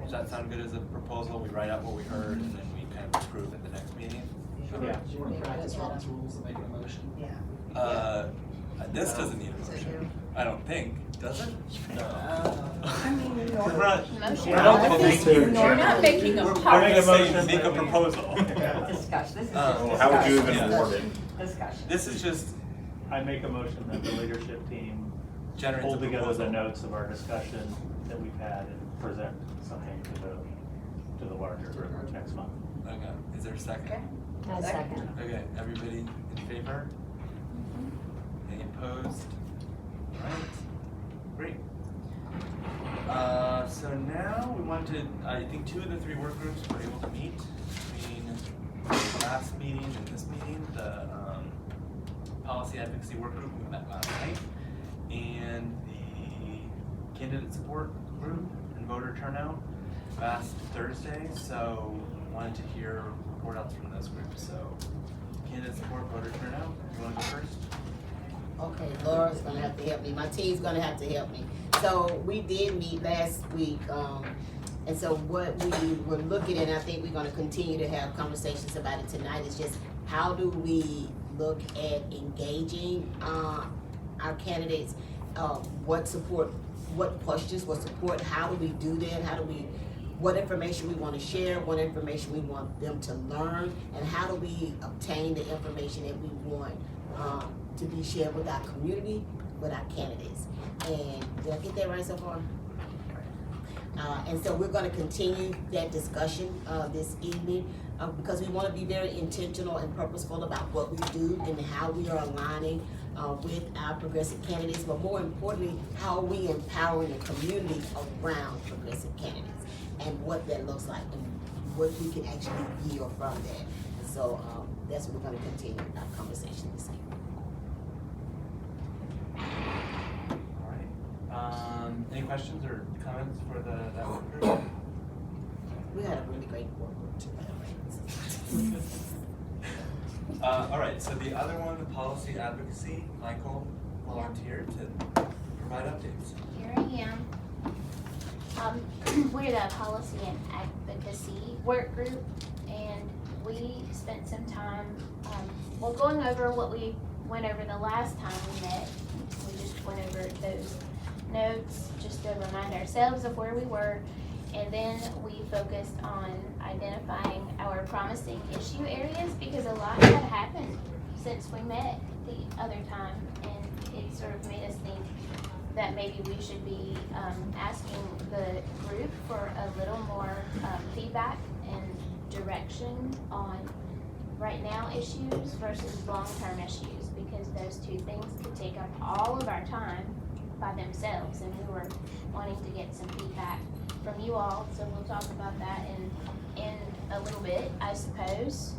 Does that sound good as a proposal? We write out what we heard and then we kind of approve at the next meeting? Yeah. Do you want to practice Robert's rules and make a motion? This doesn't need a motion, I don't think, does it? No. I mean, We're nor, not- motion. we're not I think making- we're not making a We're policy. saying make a proposal. Discussion, this is Well, how would you even Yeah. word it? discussion. This is just I make a motion that the leadership team generates a pull together the proposal. notes of our discussion that we've had and present something to the larger group next month. Okay, is there a second? A second. Okay, everybody in favor? Any opposed? Alright, great. So now we want to, I think 2 of the 3 work groups were able to meet between the last meeting and this meeting. The policy advocacy work group, we met last night, and the candidate support group and voter turnout last Thursday. So wanted to hear report outs from those groups. So candidate support, voter turnout, you want to go first? Okay, Laura's gonna have to help me, my team's gonna have to help me. So we did meet last week, and so what we were looking at, I think we're gonna continue to have conversations about it tonight, is just how do we look at engaging, our candidates? What support, what questions, what support, how do we do that, what information we wanna share, what information we want them to learn, and how do we obtain the information that we want, to be shared with our community, with our candidates. And did I get that right so far? And so we're gonna continue that discussion, this evening, because we wanna be very intentional and purposeful about what we do and how we are aligning, with our progressive candidates, but more importantly, how are we empowering the community around progressive candidates, and what that looks like, and what we can actually yield from that. So, that's what we're gonna continue our conversation this evening. Alright, any questions or comments for that work group? We had a really great work group too. Alright, so the other one, the policy advocacy, Michael volunteered to provide updates. Here I am. We're the policy and advocacy work group, and we spent some time, going over what we went over the last time we met. We just went over those notes, just to remind ourselves of where we were, and then we focused on identifying our promising issue areas, because a lot had happened since we met the other time, and it sort of made us think that maybe we should be asking the group for a little more feedback and direction on right now issues versus long-term issues, because those 2 things could take up all of our time by themselves, and we were wanting to get some feedback from you all, so we'll talk about that in a little bit, I suppose.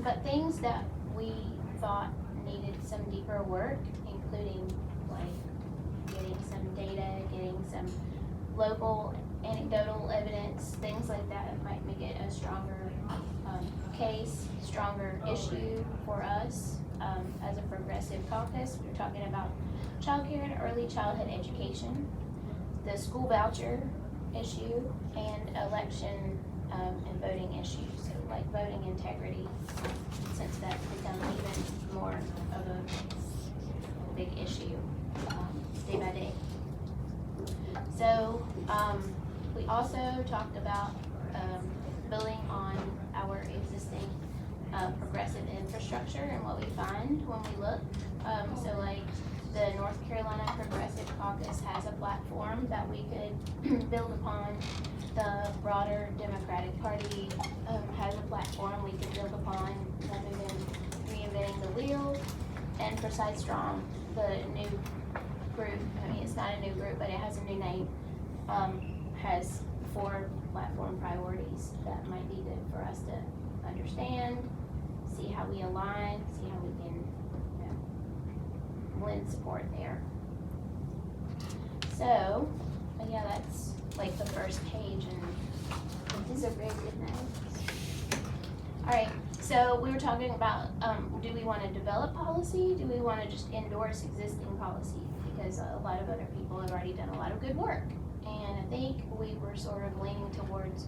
But things that we thought needed some deeper work, including like getting some data, getting some local anecdotal evidence, things like that might make it a stronger case, stronger issue for us as a progressive caucus. We're talking about childcare and early childhood education, the school voucher issue, and election and voting issues, so like voting integrity, since that's become even more of a big issue day by day. So we also talked about building on our existing progressive infrastructure and what we find when we look. So like the North Carolina Progressive Caucus has a platform that we could build upon. The broader Democratic Party has a platform we could build upon, rather than reinventing the wheel. And Forsyth Strong, the new group, I mean, it's it's not a new group, but it has a new name, has 4 platform priorities that might be good for us to understand, see how we align, see how we can, you know, lend support there. So, yeah, that's like the first page, and these are very good notes. All right, so we were talking about, do we want to develop policy? Do we want to just endorse existing policy? Because a lot of other people have already done a lot of good work. And I think we were sort of leaning towards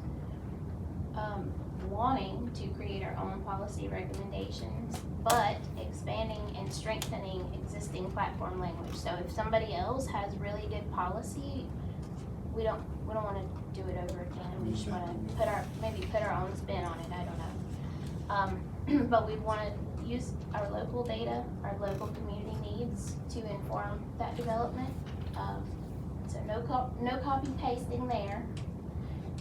wanting to create our own policy recommendations, but expanding and strengthening existing platform language. So if somebody else has really good policy, we don't want to do it over again. We just want to put our own spin on it. I don't know. But we want to use our local data, our local community needs to inform that development. So no copy pasting there.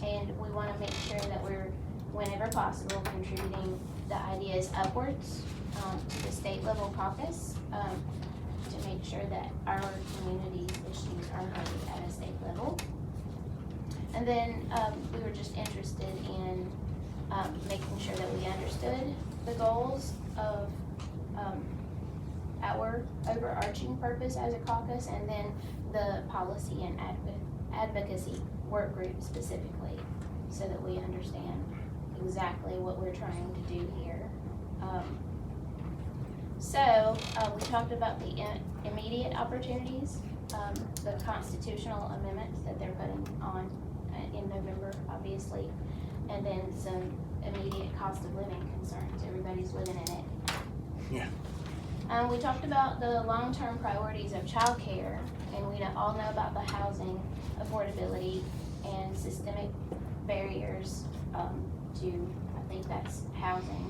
And we want to make sure that we're, whenever possible, contributing the ideas upwards to the state level caucus to make sure that our community's issues are heard at a state level. And then we were just interested in making sure that we understood the goals of our overarching purpose as a caucus, and then the policy and advocacy work group specifically, so that we understand exactly what we're trying to do here. So we talked about the immediate opportunities, the constitutional amendments that they're putting on in November, obviously, and then some immediate cost of living concerns. Everybody's living in it. Yeah. We talked about the long-term priorities of childcare, and we all know about the housing affordability and systemic barriers to, I think that's housing,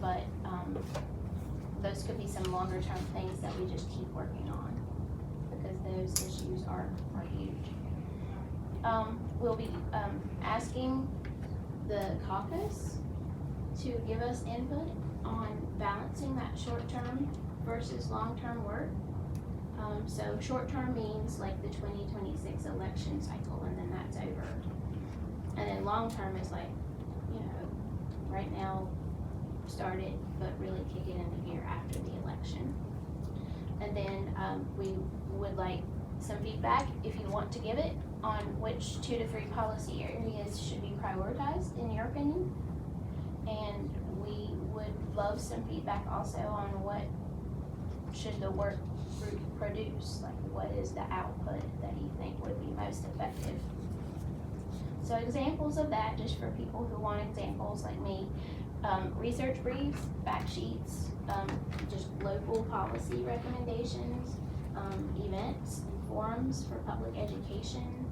but those could be some longer-term things that we just keep working on, because those issues are huge. We'll be asking the caucus to give us input on balancing that short-term versus long-term work. So short-term means like the 2026 election cycle, and then that's over. And then long-term is like, you know, right now started, but really kick it into gear after the election. And then we would like some feedback, if you want to give it, on which 2 to 3 policy areas should be prioritized in your opinion. And we would love some feedback also on what should the work group produce, like what is the output that you think would be most effective. So examples of that, just for people who want examples like me, research briefs, fact sheets, just local policy recommendations, events and forums for public education,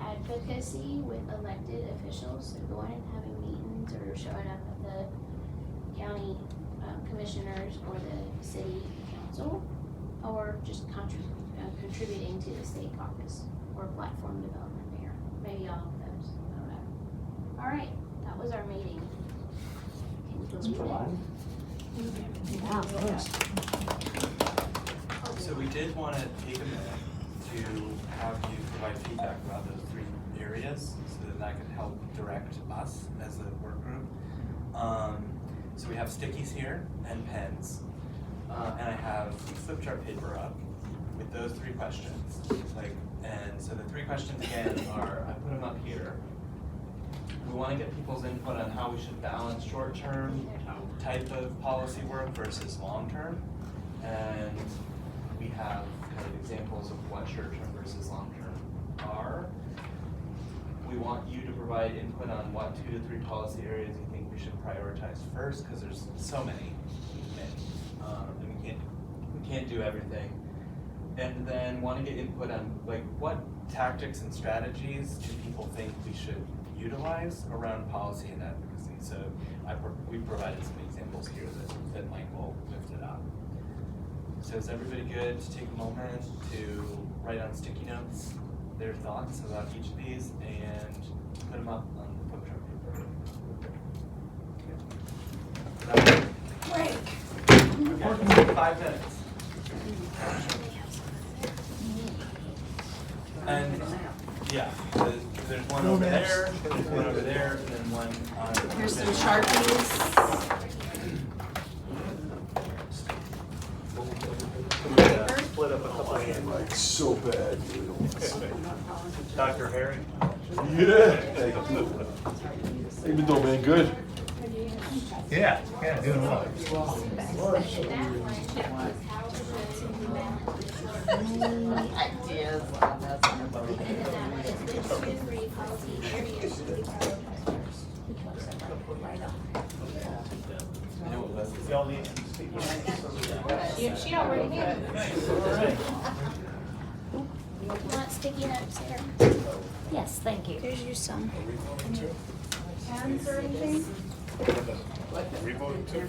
advocacy with elected officials, so going and having meetings or showing up at the county commissioners or the city council, or just contributing to the state caucus or platform development there. Maybe all of those, I don't know. All right, that was our meeting. Can you believe it? Yeah. So we did want to take a minute to have you provide feedback about those 3 areas, so that that could help direct us as a work group. So we have stickies here and pens, and I have flip chart paper up with those 3 questions. And so the 3 questions again are, I put them up here. We want to get people's input on how we should balance short-term type of policy work versus long-term. And we have kind of examples of what short-term versus long-term are. We want you to provide input on what 2 to 3 policy areas you think we should prioritize first, because there's so many, and we can't do everything. And then want to get input on like what tactics and strategies do people think we should utilize around policy and advocacy. So we provided some examples here that Michael lifted up. So is everybody good to take a moment to write on sticky notes their thoughts about each of these and put them up on the flip chart paper? Break. Okay, let's take 5 minutes. And, yeah, there's one over there, there's one over there, and then one on. Here's some Sharpies. Split up a couple of hands. Like so bad. Dr. Harry? Yeah. Thank you. How you been doing, man? Good. Yeah, doing well. Ideas. Y'all need some sticky notes? She already had it. You want sticky notes here? Yes, thank you. There's you some. Pens or anything? Revote too?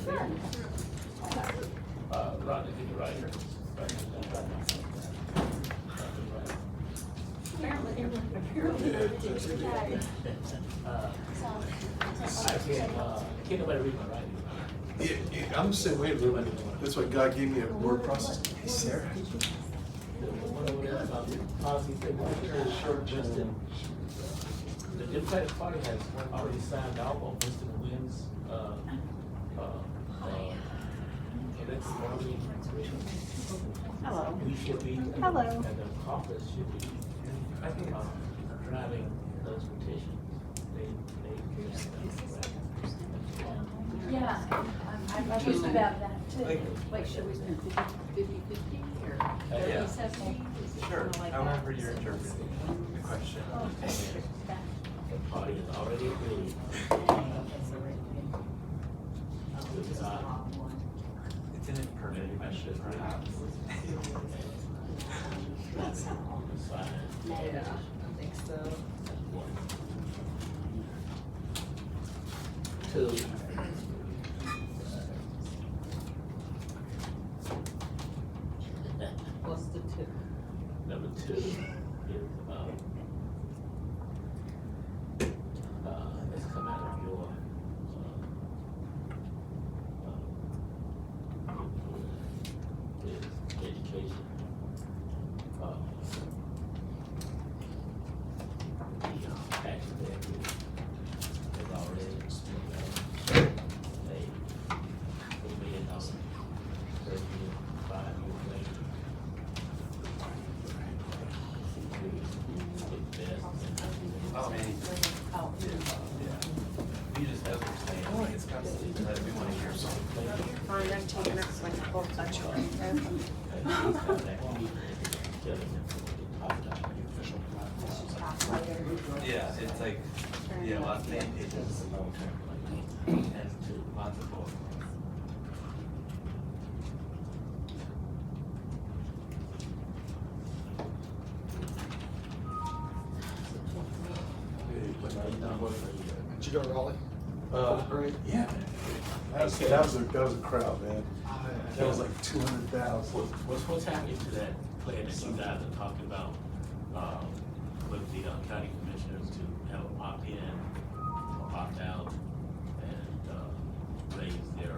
Rodney, did you write her? Can't nobody read my writing. Yeah, I'm the same way, really. That's why God gave me a word process. Hey, Sarah. The Democratic Party has already signed off on Mr. Wynn's, Hello. we should be. Hello. And the caucus should be, driving those petitions. Yeah, I'm confused about that too. Like, should we spend 50/50 or Yeah. 30/70? Sure, however you're interpreting the question. The party has already agreed. It's an imperfect question, perhaps. Yeah, I think so. Two. What's the tip? Number two is, let's come out of your, is education. The tax equity is already, they, $1 million per year, 5 years later. Oh, man. You just have to explain, it's constantly, that we want to hear something. Fine, I'm taking it so I can hold that short. Yeah, it's like, yeah, lots of name pages. And lots of books. Did you go to Raleigh? Yeah. That was a crowd, man. That was like 200,000. What's happening to that plan that you guys are talking about, with the county commissioners to have a opt-in, or opt-out, and, raise their,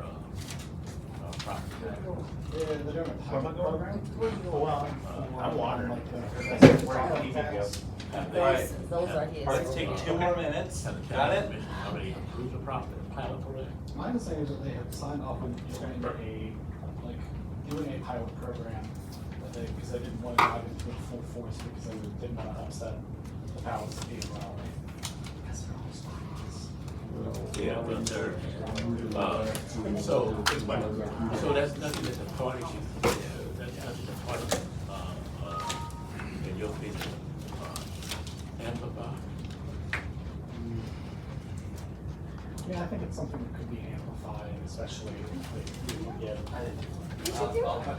property tax? Yeah, they're doing a pilot program. Well, I'm wondering. Where can you go? Right. Those are his. Let's take 2 more minutes. Got it? Already approved the pilot program? My understanding is that they have signed off on doing a pilot program, because they didn't want to dive into it full force, because they didn't want to upset the powers that be in Raleigh. Yeah, but they're, so that's nothing that the party should, that's nothing the party, in your opinion, amplify? Yeah, I think it's something that could be amplified, especially if we can get a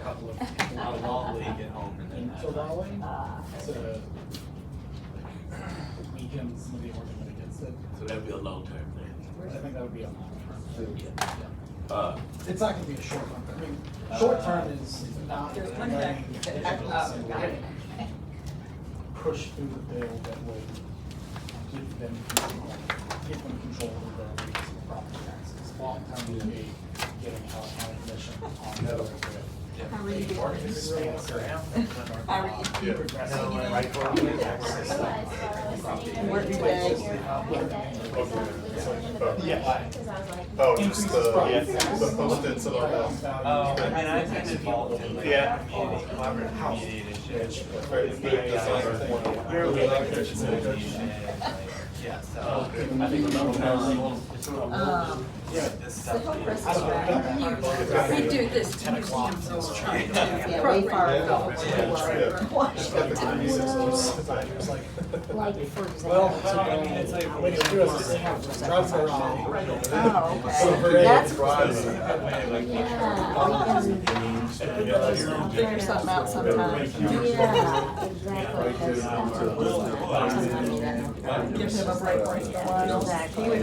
couple of. I'll leave it home and then. Into Raleigh, to weaken some of the argument against it. So that'd be a long-term thing. I think that would be a long-term. It's not gonna be a short-term, I mean, short-term is not There's one letting back. individuals push through the bill that would give them control over their reasonable property taxes. Long-term would be getting a county commission on the bill. Yeah. How are you doing? Expansive. How are you? Yeah. Right for me. Work today. Oh, just the post-its and all that. Oh, I mean, I've been involved in like Yeah. community, collaborative community initiatives. Right, the big design thing. We're like association, yeah, so. I think the number one. This stuff. We do this to museums all the time. Yeah, way far Yeah. ago. Just got the 26 designers like. Like, for example. Well, I mean, it's like. when you do it, drugs are Oh, okay. That's Figure something out sometime. Yeah, exactly. Give him a break right now. Exactly.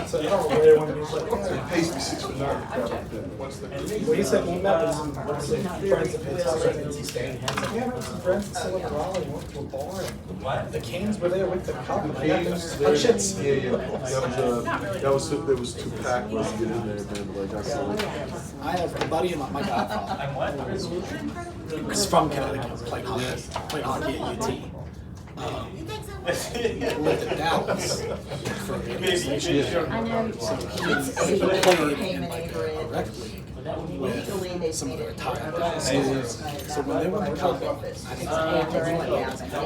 So I don't really want to use like. It pays me $6 for that. What's the? Well, he said he met with some friends of his out in NC State. He's like, yeah, with some friends in Silicon Valley, went to a bar. What? The Canes were there with the cup. And I got the Canes, shits. yeah. That was too packed for us to get in there, man. Like I said, I have a buddy in my godfather. I'm what? He's from Connecticut, played hockey at UT. Lived in Dallas for a radio station. I know. He played rec league with some of the retired guys. So when they were in the cup,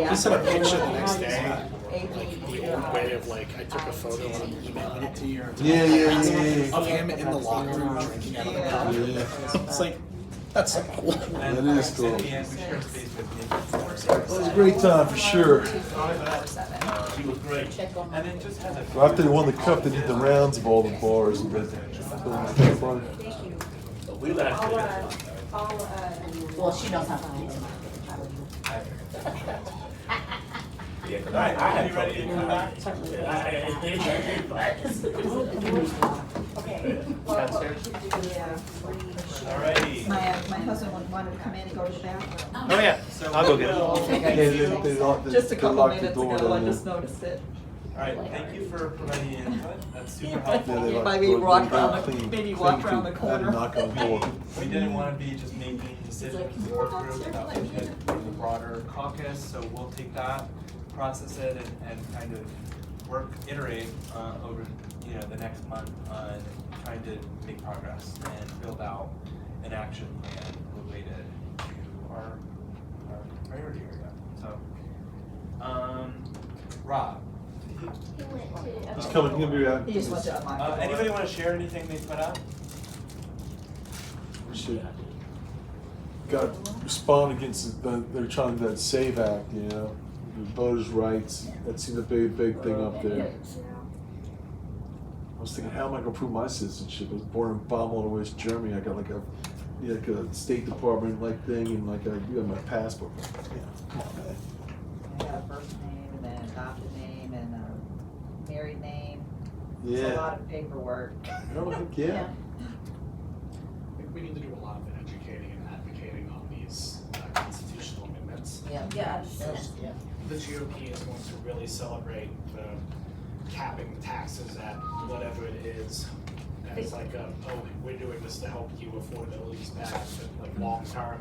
he sent a picture the next day, like the old way of like, I took a photo and I'm emailing it to you. Yeah. Of him in the locker room drinking out of the cup. It's like, that's so cool. That is cool. And we shared space with Nick. It was a great time for sure. She was great. And it just has a. Well, after they won the cup, they did the rounds of all the bars and that. Fun. We laughed at it. Well, she knows how to do it. Yeah, 'cause I had You ready to come back? Alrighty. My husband wanted to come in and go to the bathroom. Oh, yeah, So I'll go get it. Just a couple locked the minutes door ago, I down just noticed it. Alright, thank you for providing input, that's super helpful. Yeah, they Maybe locked we the door. walked They around the- clean- maybe clean walked around the feet. I had to corner. knock on the door. We didn't want to be just making decisions as a work group, that we could do the broader caucus, so we'll take that, process it, and kind of iterate over, the next month on trying to make progress and build out an action plan related to our priority area. So, Rob, He went to. He's coming, he'll be back. He just went to unlock the door. anybody want to share anything they put up? We should. Got respond against they're trying that SAVE Act, the voters' rights. That seemed a big thing up there. I was thinking, how am I gonna prove my citizenship? I was born in Baumel, West Germany. I got like a State Department thing, and you have my passport. Come on, man. I got a first name and then adopted name and a married name. It's Yeah. a lot of paperwork. Oh, heck yeah. I think we need to do a lot of educating and advocating on these constitutional amendments. Yes. The GOP is going to really celebrate the capping taxes at whatever it is. And it's like, we're doing this to help you, affordability is bad, but like long term,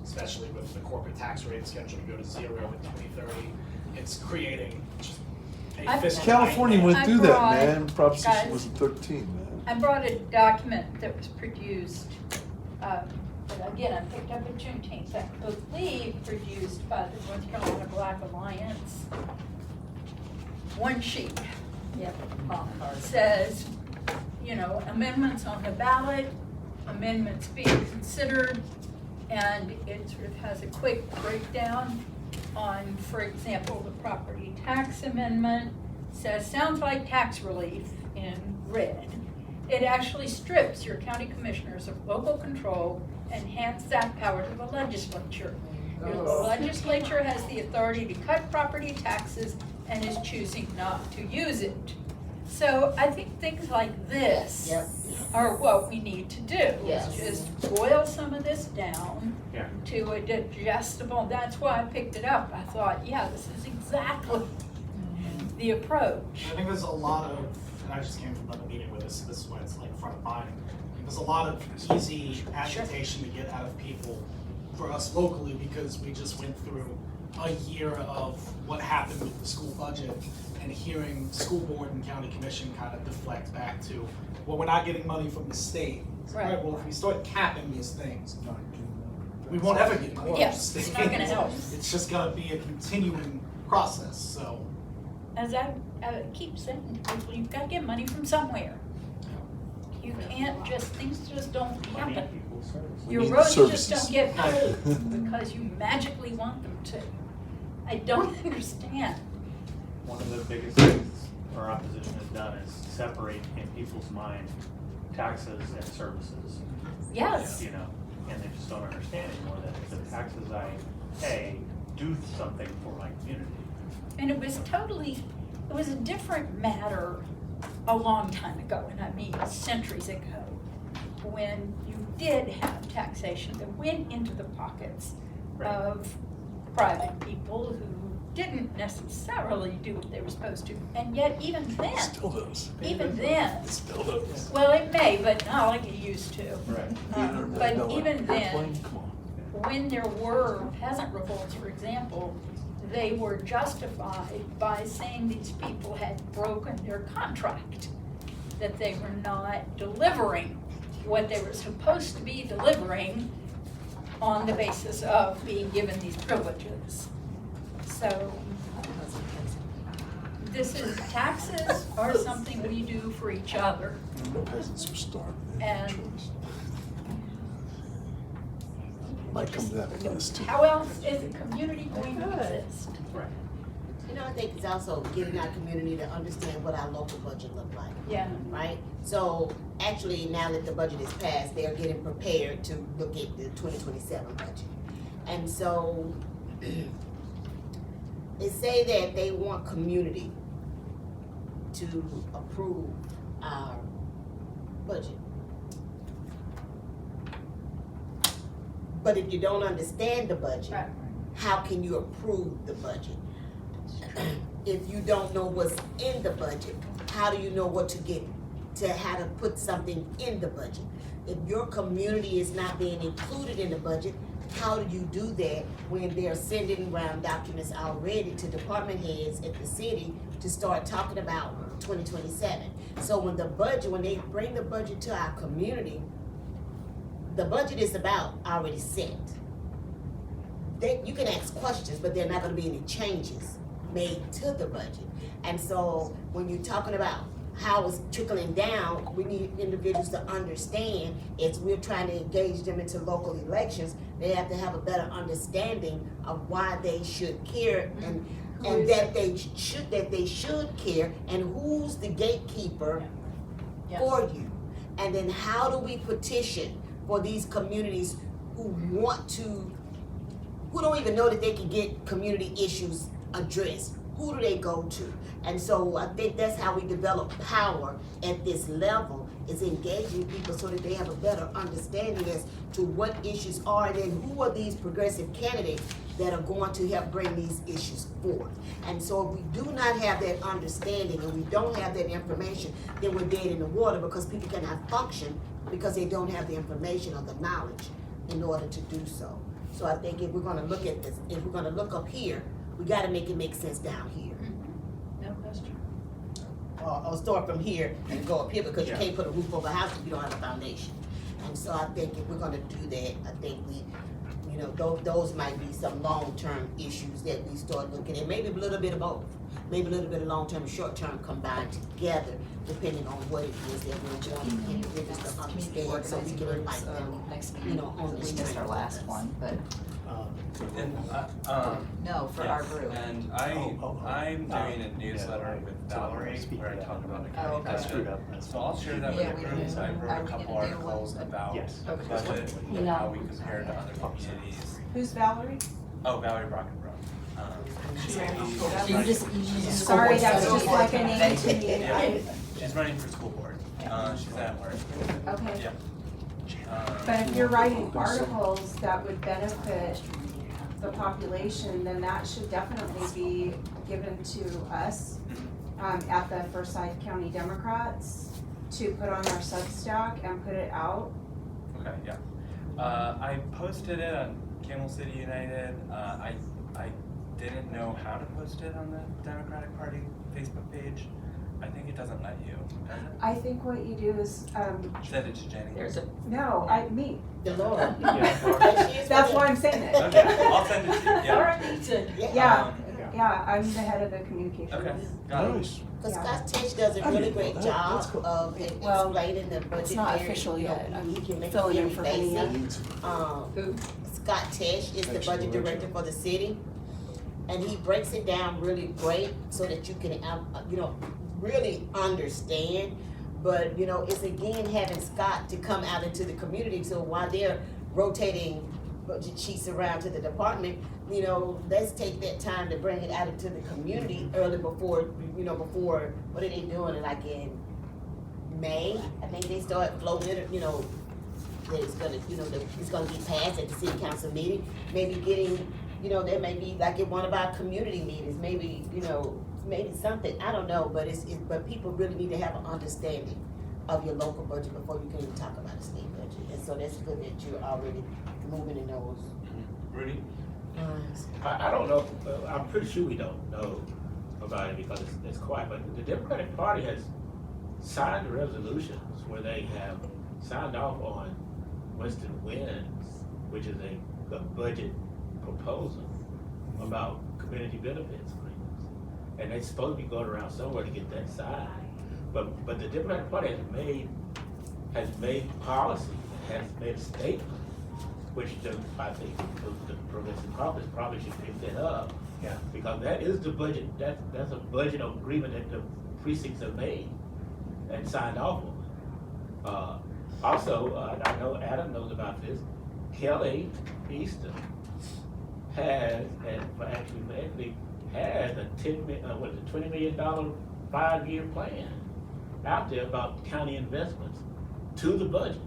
especially with the corporate tax rate scheduled to go to 0 in 2030, it's creating just a fiscal California nightmare. went through that, brought- man. Proposition guys, was 13, man. I brought a document that was produced, but again, I picked up at Juneteenth, I believe produced by the North Carolina Black Alliance. One sheet. Yep. Says, amendments on the ballot, amendments being considered, and it sort of has a quick breakdown on, for example, the property tax amendment. Says, sounds like tax relief in red. It actually strips your county commissioners of local control and hands that power to the legislature. Your legislature has the authority to cut property taxes and is choosing not to use it. So I think things like this are what we need to do. Yes. Is just boil some of this down Yeah. to a digestible, that's why I picked it up. I thought, this is exactly the approach. I think there's a lot of, and I just came from another meeting where this is why it's like front of mind. There's a lot of easy agitation to get out of people for us locally, because we just went through a year of what happened with the school budget, and hearing school board and county commission kind of deflect back to, well, we're not getting money from the state. Right, well, if we start capping these things, we won't ever get money from the Yes, state. it's not gonna help. It's just gonna be a continuing process, so. As I keep saying to people, you've got to get money from somewhere. You can't just, things just don't Money happen. equals service. Your need roads services. just don't get built because you magically want them to. I don't understand. One of the biggest things our opposition has done is separate in people's mind taxes and services. Yes. You know, and they just don't understand anymore that the taxes I pay do something for my community. And it was a different matter a long time ago, and I mean centuries ago, when you did have taxation that went into the pockets of private people who didn't necessarily do what they were supposed to. And yet even then, Still does. even then, Still does. well, it may, but not like it used to. Right. But even then, Come on. when there were peasant revolts, for example, they were justified by saying these people had broken their contract, that they were not delivering what they were supposed to be delivering on the basis of being given these privileges. So, taxes are something we do for each other. Peasants are starving. And Might come to that with us too. how else is a community going to exist? Right. You know, I think it's also getting our community to understand what our local budget look like. Yeah. Right? So actually, now that the budget is passed, they're getting prepared to look at the 2027 budget. And so they say that they want community to approve our budget. But if you don't understand the budget, Right. how can you approve the budget? If you don't know what's in the budget, how do you know what to get, how to put something in the budget? If your community is not being included in the budget, how do you do that when they're sending around documents already to department heads at the city to start talking about 2027? So when they bring the budget to our community, the budget is about already set. You can ask questions, but there are not gonna be any changes made to the budget. And so when you're talking about how it's trickling down, we need individuals to understand, as we're trying to engage them into local elections, they have to have a better understanding of why they should care and that they should care, and who's the gatekeeper for you. And then how do we petition for these communities who don't even know that they can get community issues addressed? Who do they go to? And so I think that's how we develop power at this level, is engaging people so that they have a better understanding as to what issues are, and then who are these progressive candidates that are going to help bring these issues forth. And so if we do not have that understanding and we don't have that information, then we're dead in the water, because people cannot function because they don't have the information or the knowledge in order to do so. So I think if we're gonna look at this, if we're gonna look up here, we gotta make it make sense down here. No question. Or start from here and go up here, because you can't put a roof over a house if you don't have a foundation. And so I think if we're gonna do that, I think those might be some long-term issues that we start looking at, maybe a little bit of both. Maybe a little bit of long-term and short-term combined together, depending on what it is that we're wanting individuals to understand, so we can invite them, on this We missed our last one, but no, for our group. And I'm doing a newsletter with Valerie where I talk about the county budget. So I'll share that with the group. I wrote a couple articles about the budget and how we compare to other communities. Who's Valerie? Oh, Valerie Brockenbrook. Sorry, that was just like a name to me. Yeah, she's running for school board. She's at work. Okay. Yeah. But if you're writing articles that would benefit the population, then that should definitely be given to us at the Forsyth County Democrats to put on our Substack and put it out. Okay, yeah. I posted it on Camel City United, I didn't know how to post it on the Democratic Party Facebook page. I think it doesn't let you, does it? I think what you do is, Send it to Jenny. me. The Lord. That's why I'm saying it. Okay, I'll send it to you, yeah. Laura needs it. Yeah, yeah, I'm the head of the communications. Okay, got it. Nice. Because Yeah. Scott Tisch does a really great job of explaining the budget. It's not very, official you know, yet. I'm you can make it filling in very for Penny yet. basic. Who? Scott Tisch is the budget director for the city. And he breaks it down really great so that you can, you know, really understand. But, you know, it's again having Scott to come out into the community. So while they're rotating budget sheets around to the department, you know, let's take that time to bring it out into the community early before, you know, before, what are they doing, like in May? I think they start floating it, you know, that it's gonna, you know, that it's gonna be passed at the city council meeting. Maybe getting, you know, there may be like in one of our community meetings, maybe, you know, maybe something, I don't know, but but people really need to have an understanding of your local budget before you can even talk about a state budget. And so that's good that you're already moving in those. Rudy? I don't know, I'm pretty sure we don't know about it because it's quiet, but the Democratic Party has signed resolutions where they have signed off on Winston Wins, which is a budget proposal about community benefits agreements. And they're supposed to be going around somewhere to get that signed. But the Democratic Party has made policy, has made a statement, which I think the Progressive Caucus probably should pick that up. Yeah. Because that is the budget, that's a budget agreement that the precincts have made and signed off on. Also, I know Adam knows about this, Kelly Easton has, and actually has a $20 million 5-year plan out there about county investments to the budget.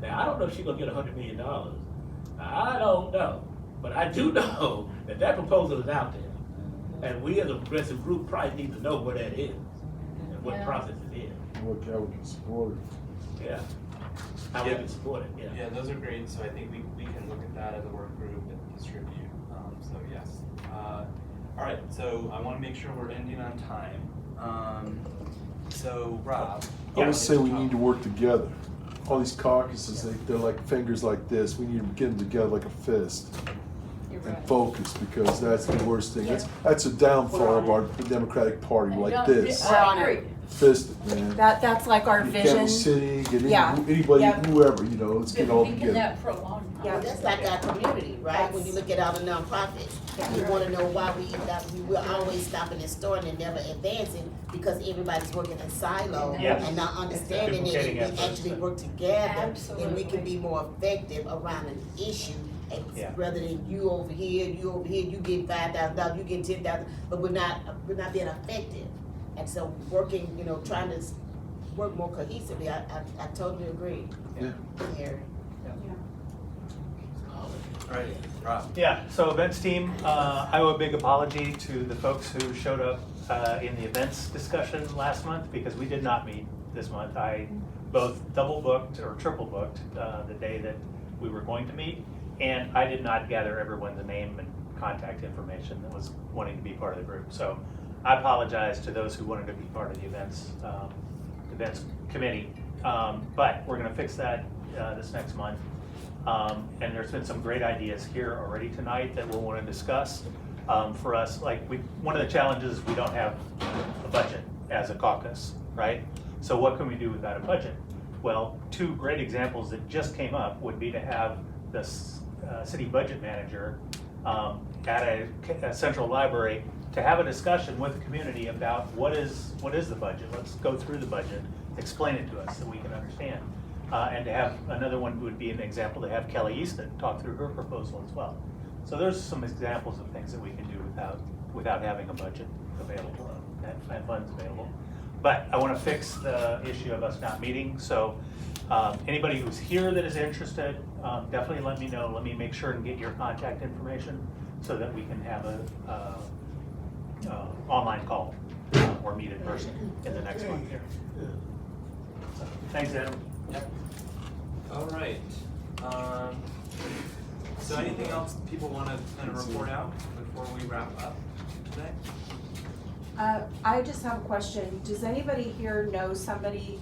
Now, I don't know if she's gonna get $100 million. I don't know, but I do know that proposal is out there. And we as a progressive group probably need to know where that is and what process it is. What how we can support it. Yeah. How we can support it, yeah. Yeah, those are great, so I think we can look at that as a work group and distribute, so yes. All right, so I wanna make sure we're ending on time. So Rob. I would say we need to work together. All these caucuses, they're like fingers like this. We need to get them together like a fist and focus, because that's the worst thing. That's a downfall of our Democratic Party, like this. We're on it. Fist it, man. That's like our Get vision. Kansas City, get Yeah. anybody, Yep. whoever, you know, let's get all Thinking together. that for a long time. Well, that's like our community, right? When you look at all the nonprofits, we wanna know why we're always stopping and starting and never advancing, because everybody's working in silos Yes. and not understanding it, Duplicating and we efforts. actually work together, and we Absolutely. can be more effective around an issue. And Yeah. rather than you over here, you get $5,000, you get $10,000, but we're not being effective. And so working, you know, trying to work more cohesively, I totally agree. Yeah. Here. All right, Rob. Yeah, so events team, I owe a big apology to the folks who showed up in the events discussion last month, because we did not meet this month. I both double booked or triple booked the day that we were going to meet, and I did not gather everyone's name and contact information that was wanting to be part of the group. So I apologize to those who wanted to be part of the events committee, but we're gonna fix that this next month. And there's been some great ideas here already tonight that we'll want to discuss. For us, one of the challenges is we don't have a budget as a caucus, right? So what can we do without a budget? Well, 2 great examples that just came up would be to have the city budget manager at a central library to have a discussion with the community about what is the budget. Let's go through the budget, explain it to us so we can understand. And to have another one would be an example to have Kelly Easton talk through her proposal as well. So there's some examples of things that we can do without having a budget available and funds available. But I want to fix the issue of us not meeting. So anybody who's here that is interested, definitely let me know. Let me make sure and get your contact information so that we can have a online call or meet in person in the next month here. So, thanks, Adam. Yep. All right. So anything else people want to kind of report out before we wrap up today? I just have a question. Does anybody here know somebody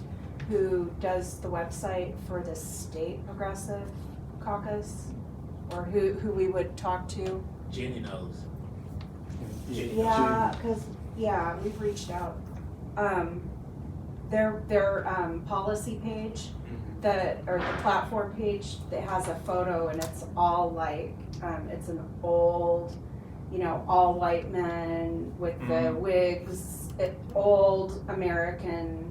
who does the website for the state progressive caucus? Or who we would talk to? Jenny knows. Yeah, cause, yeah, we've reached out. Their policy page, or the platform page that has a photo and it's all like, it's an old, all white men with the wigs, old American,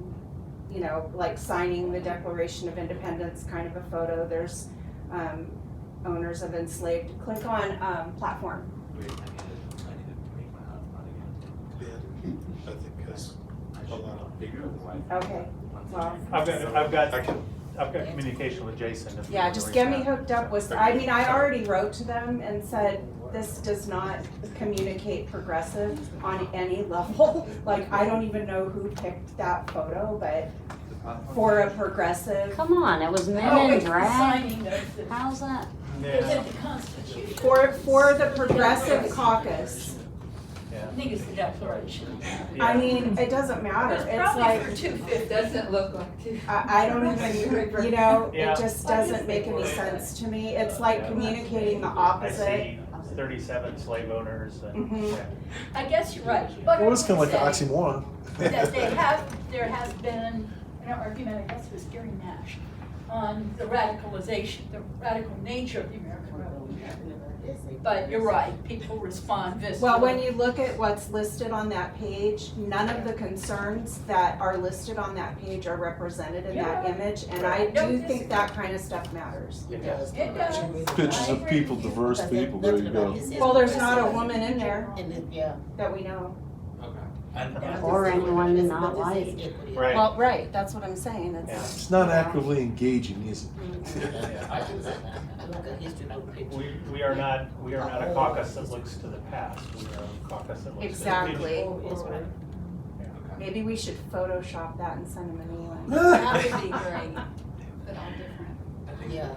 like signing the Declaration of Independence kind of a photo. There's, owners of enslaved, click on, platform. Wait, I need to make my hotspot again. I think because a lot of Okay, well, I've got communication with Jason. if you yeah, wanna just reach get me out. hooked up with, I mean, I already wrote to them and said, this does not communicate progressive on any level. Like, I don't even know who picked that photo, but for a progressive. Come on, it was men Oh, in it's drag. signing the How's that? the Constitution. For the progressive caucus, I think it's the Declaration. I mean, it doesn't matter, It's it's probably like, for 250. It doesn't look like two. I don't even, Yeah. it just doesn't make any sense to me. It's like communicating the I opposite. see 37 slave owners and, Mhm. yeah. I guess you're right. But Well, it's kind of like an I would say oxymoron. that there has been an argument, I guess it was Gary Nash, on the radicalization, the radical nature of the American Revolution. But you're right, people respond viscerally. Well, when you look at what's listed on that page, none of the concerns that are listed on that page are represented in that image, and I do think that kind of stuff matters. It does. It does. Pictures of people, diverse people, there you go. Well, there's not a woman in there Yeah. that we know. Okay. Or anyone not white. Right. Well, right, that's what I'm saying, Yeah. It's not actively engaging, is it? We are not a caucus that looks to the past. We are a caucus that looks to the future. Exactly. Okay. Maybe we should Photoshop that and send him an email. That would be great, but all different. I think Yeah,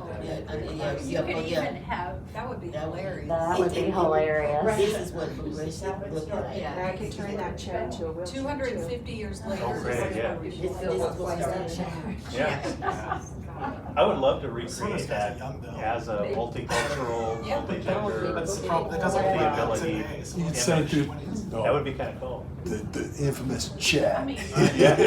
that- You could even have, That would be hilarious. That would be hilarious. This is what progressive look like. Yeah, I could turn that chair into a wheelchair. 250 years later. Oh, great, yeah. This is what Yeah. I would love to recreate that as a multicultural, multigender, That's the problem, that doesn't the apply ability today. You'd send image. to, That would be kind of cool. the infamous chat. Yeah.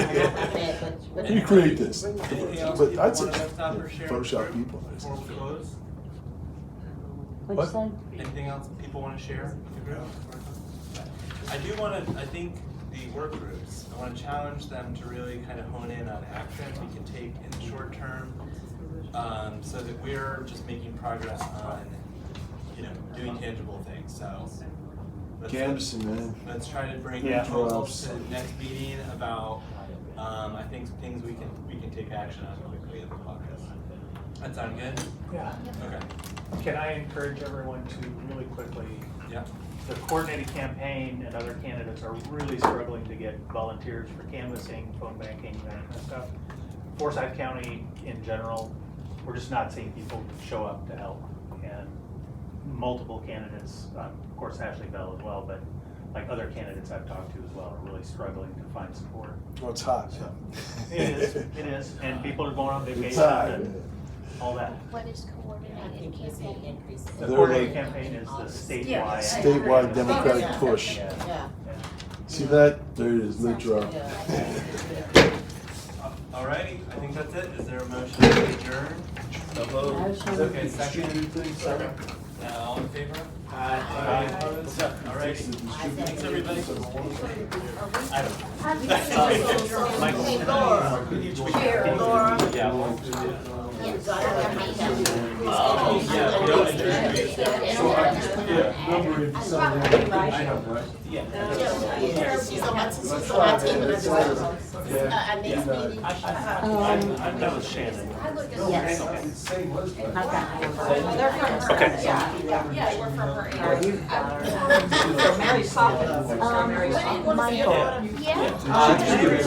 You create this. Anything else But people I'd say want to stop or share Photoshop people. before we close? What'd you say? Anything else people want to share with the group? I do want to, I think the work groups, I want to challenge them to really kind of hone in on action we can take in the short term, so that we're just making progress on, doing tangible things, so. Canvassing, man. Let's try to bring Yeah. proposals to the next meeting about, I think things we can take action on quickly in the caucus. That sound good? Yeah. Okay. Can I encourage everyone to really quickly, Yeah. the coordinated campaign and other candidates are really struggling to get volunteers for canvassing, phone banking, that kind of stuff. Forsyth County in general, we're just not seeing people show up to help. And multiple candidates, of course Ashley Bell as well, but like other candidates I've talked to as well are really struggling to find support. Oh, it's hot. So, it is, and people are going on It's vacation hot. and all that. What is coordinated campaign? The They're coordinated like- campaign is the statewide. Yeah. Statewide Democratic Yeah. push. Yeah. Yeah. See that? There it is, lit drop. Alrighty, I think that's it. Is there a motion to adjourn? Okay, second. All in favor? Aye. Opposed? Alrighty. Thanks, everybody. Oh, yeah, we don't adjourn. So I just put that number in some of the item, right? She's on my team and I do our next meeting. I'm done with Shannon. Yes. They're from her. Okay. Yeah, we're from her Are area. you? Mary Poppins. Mary Poppins. Michael. Yeah.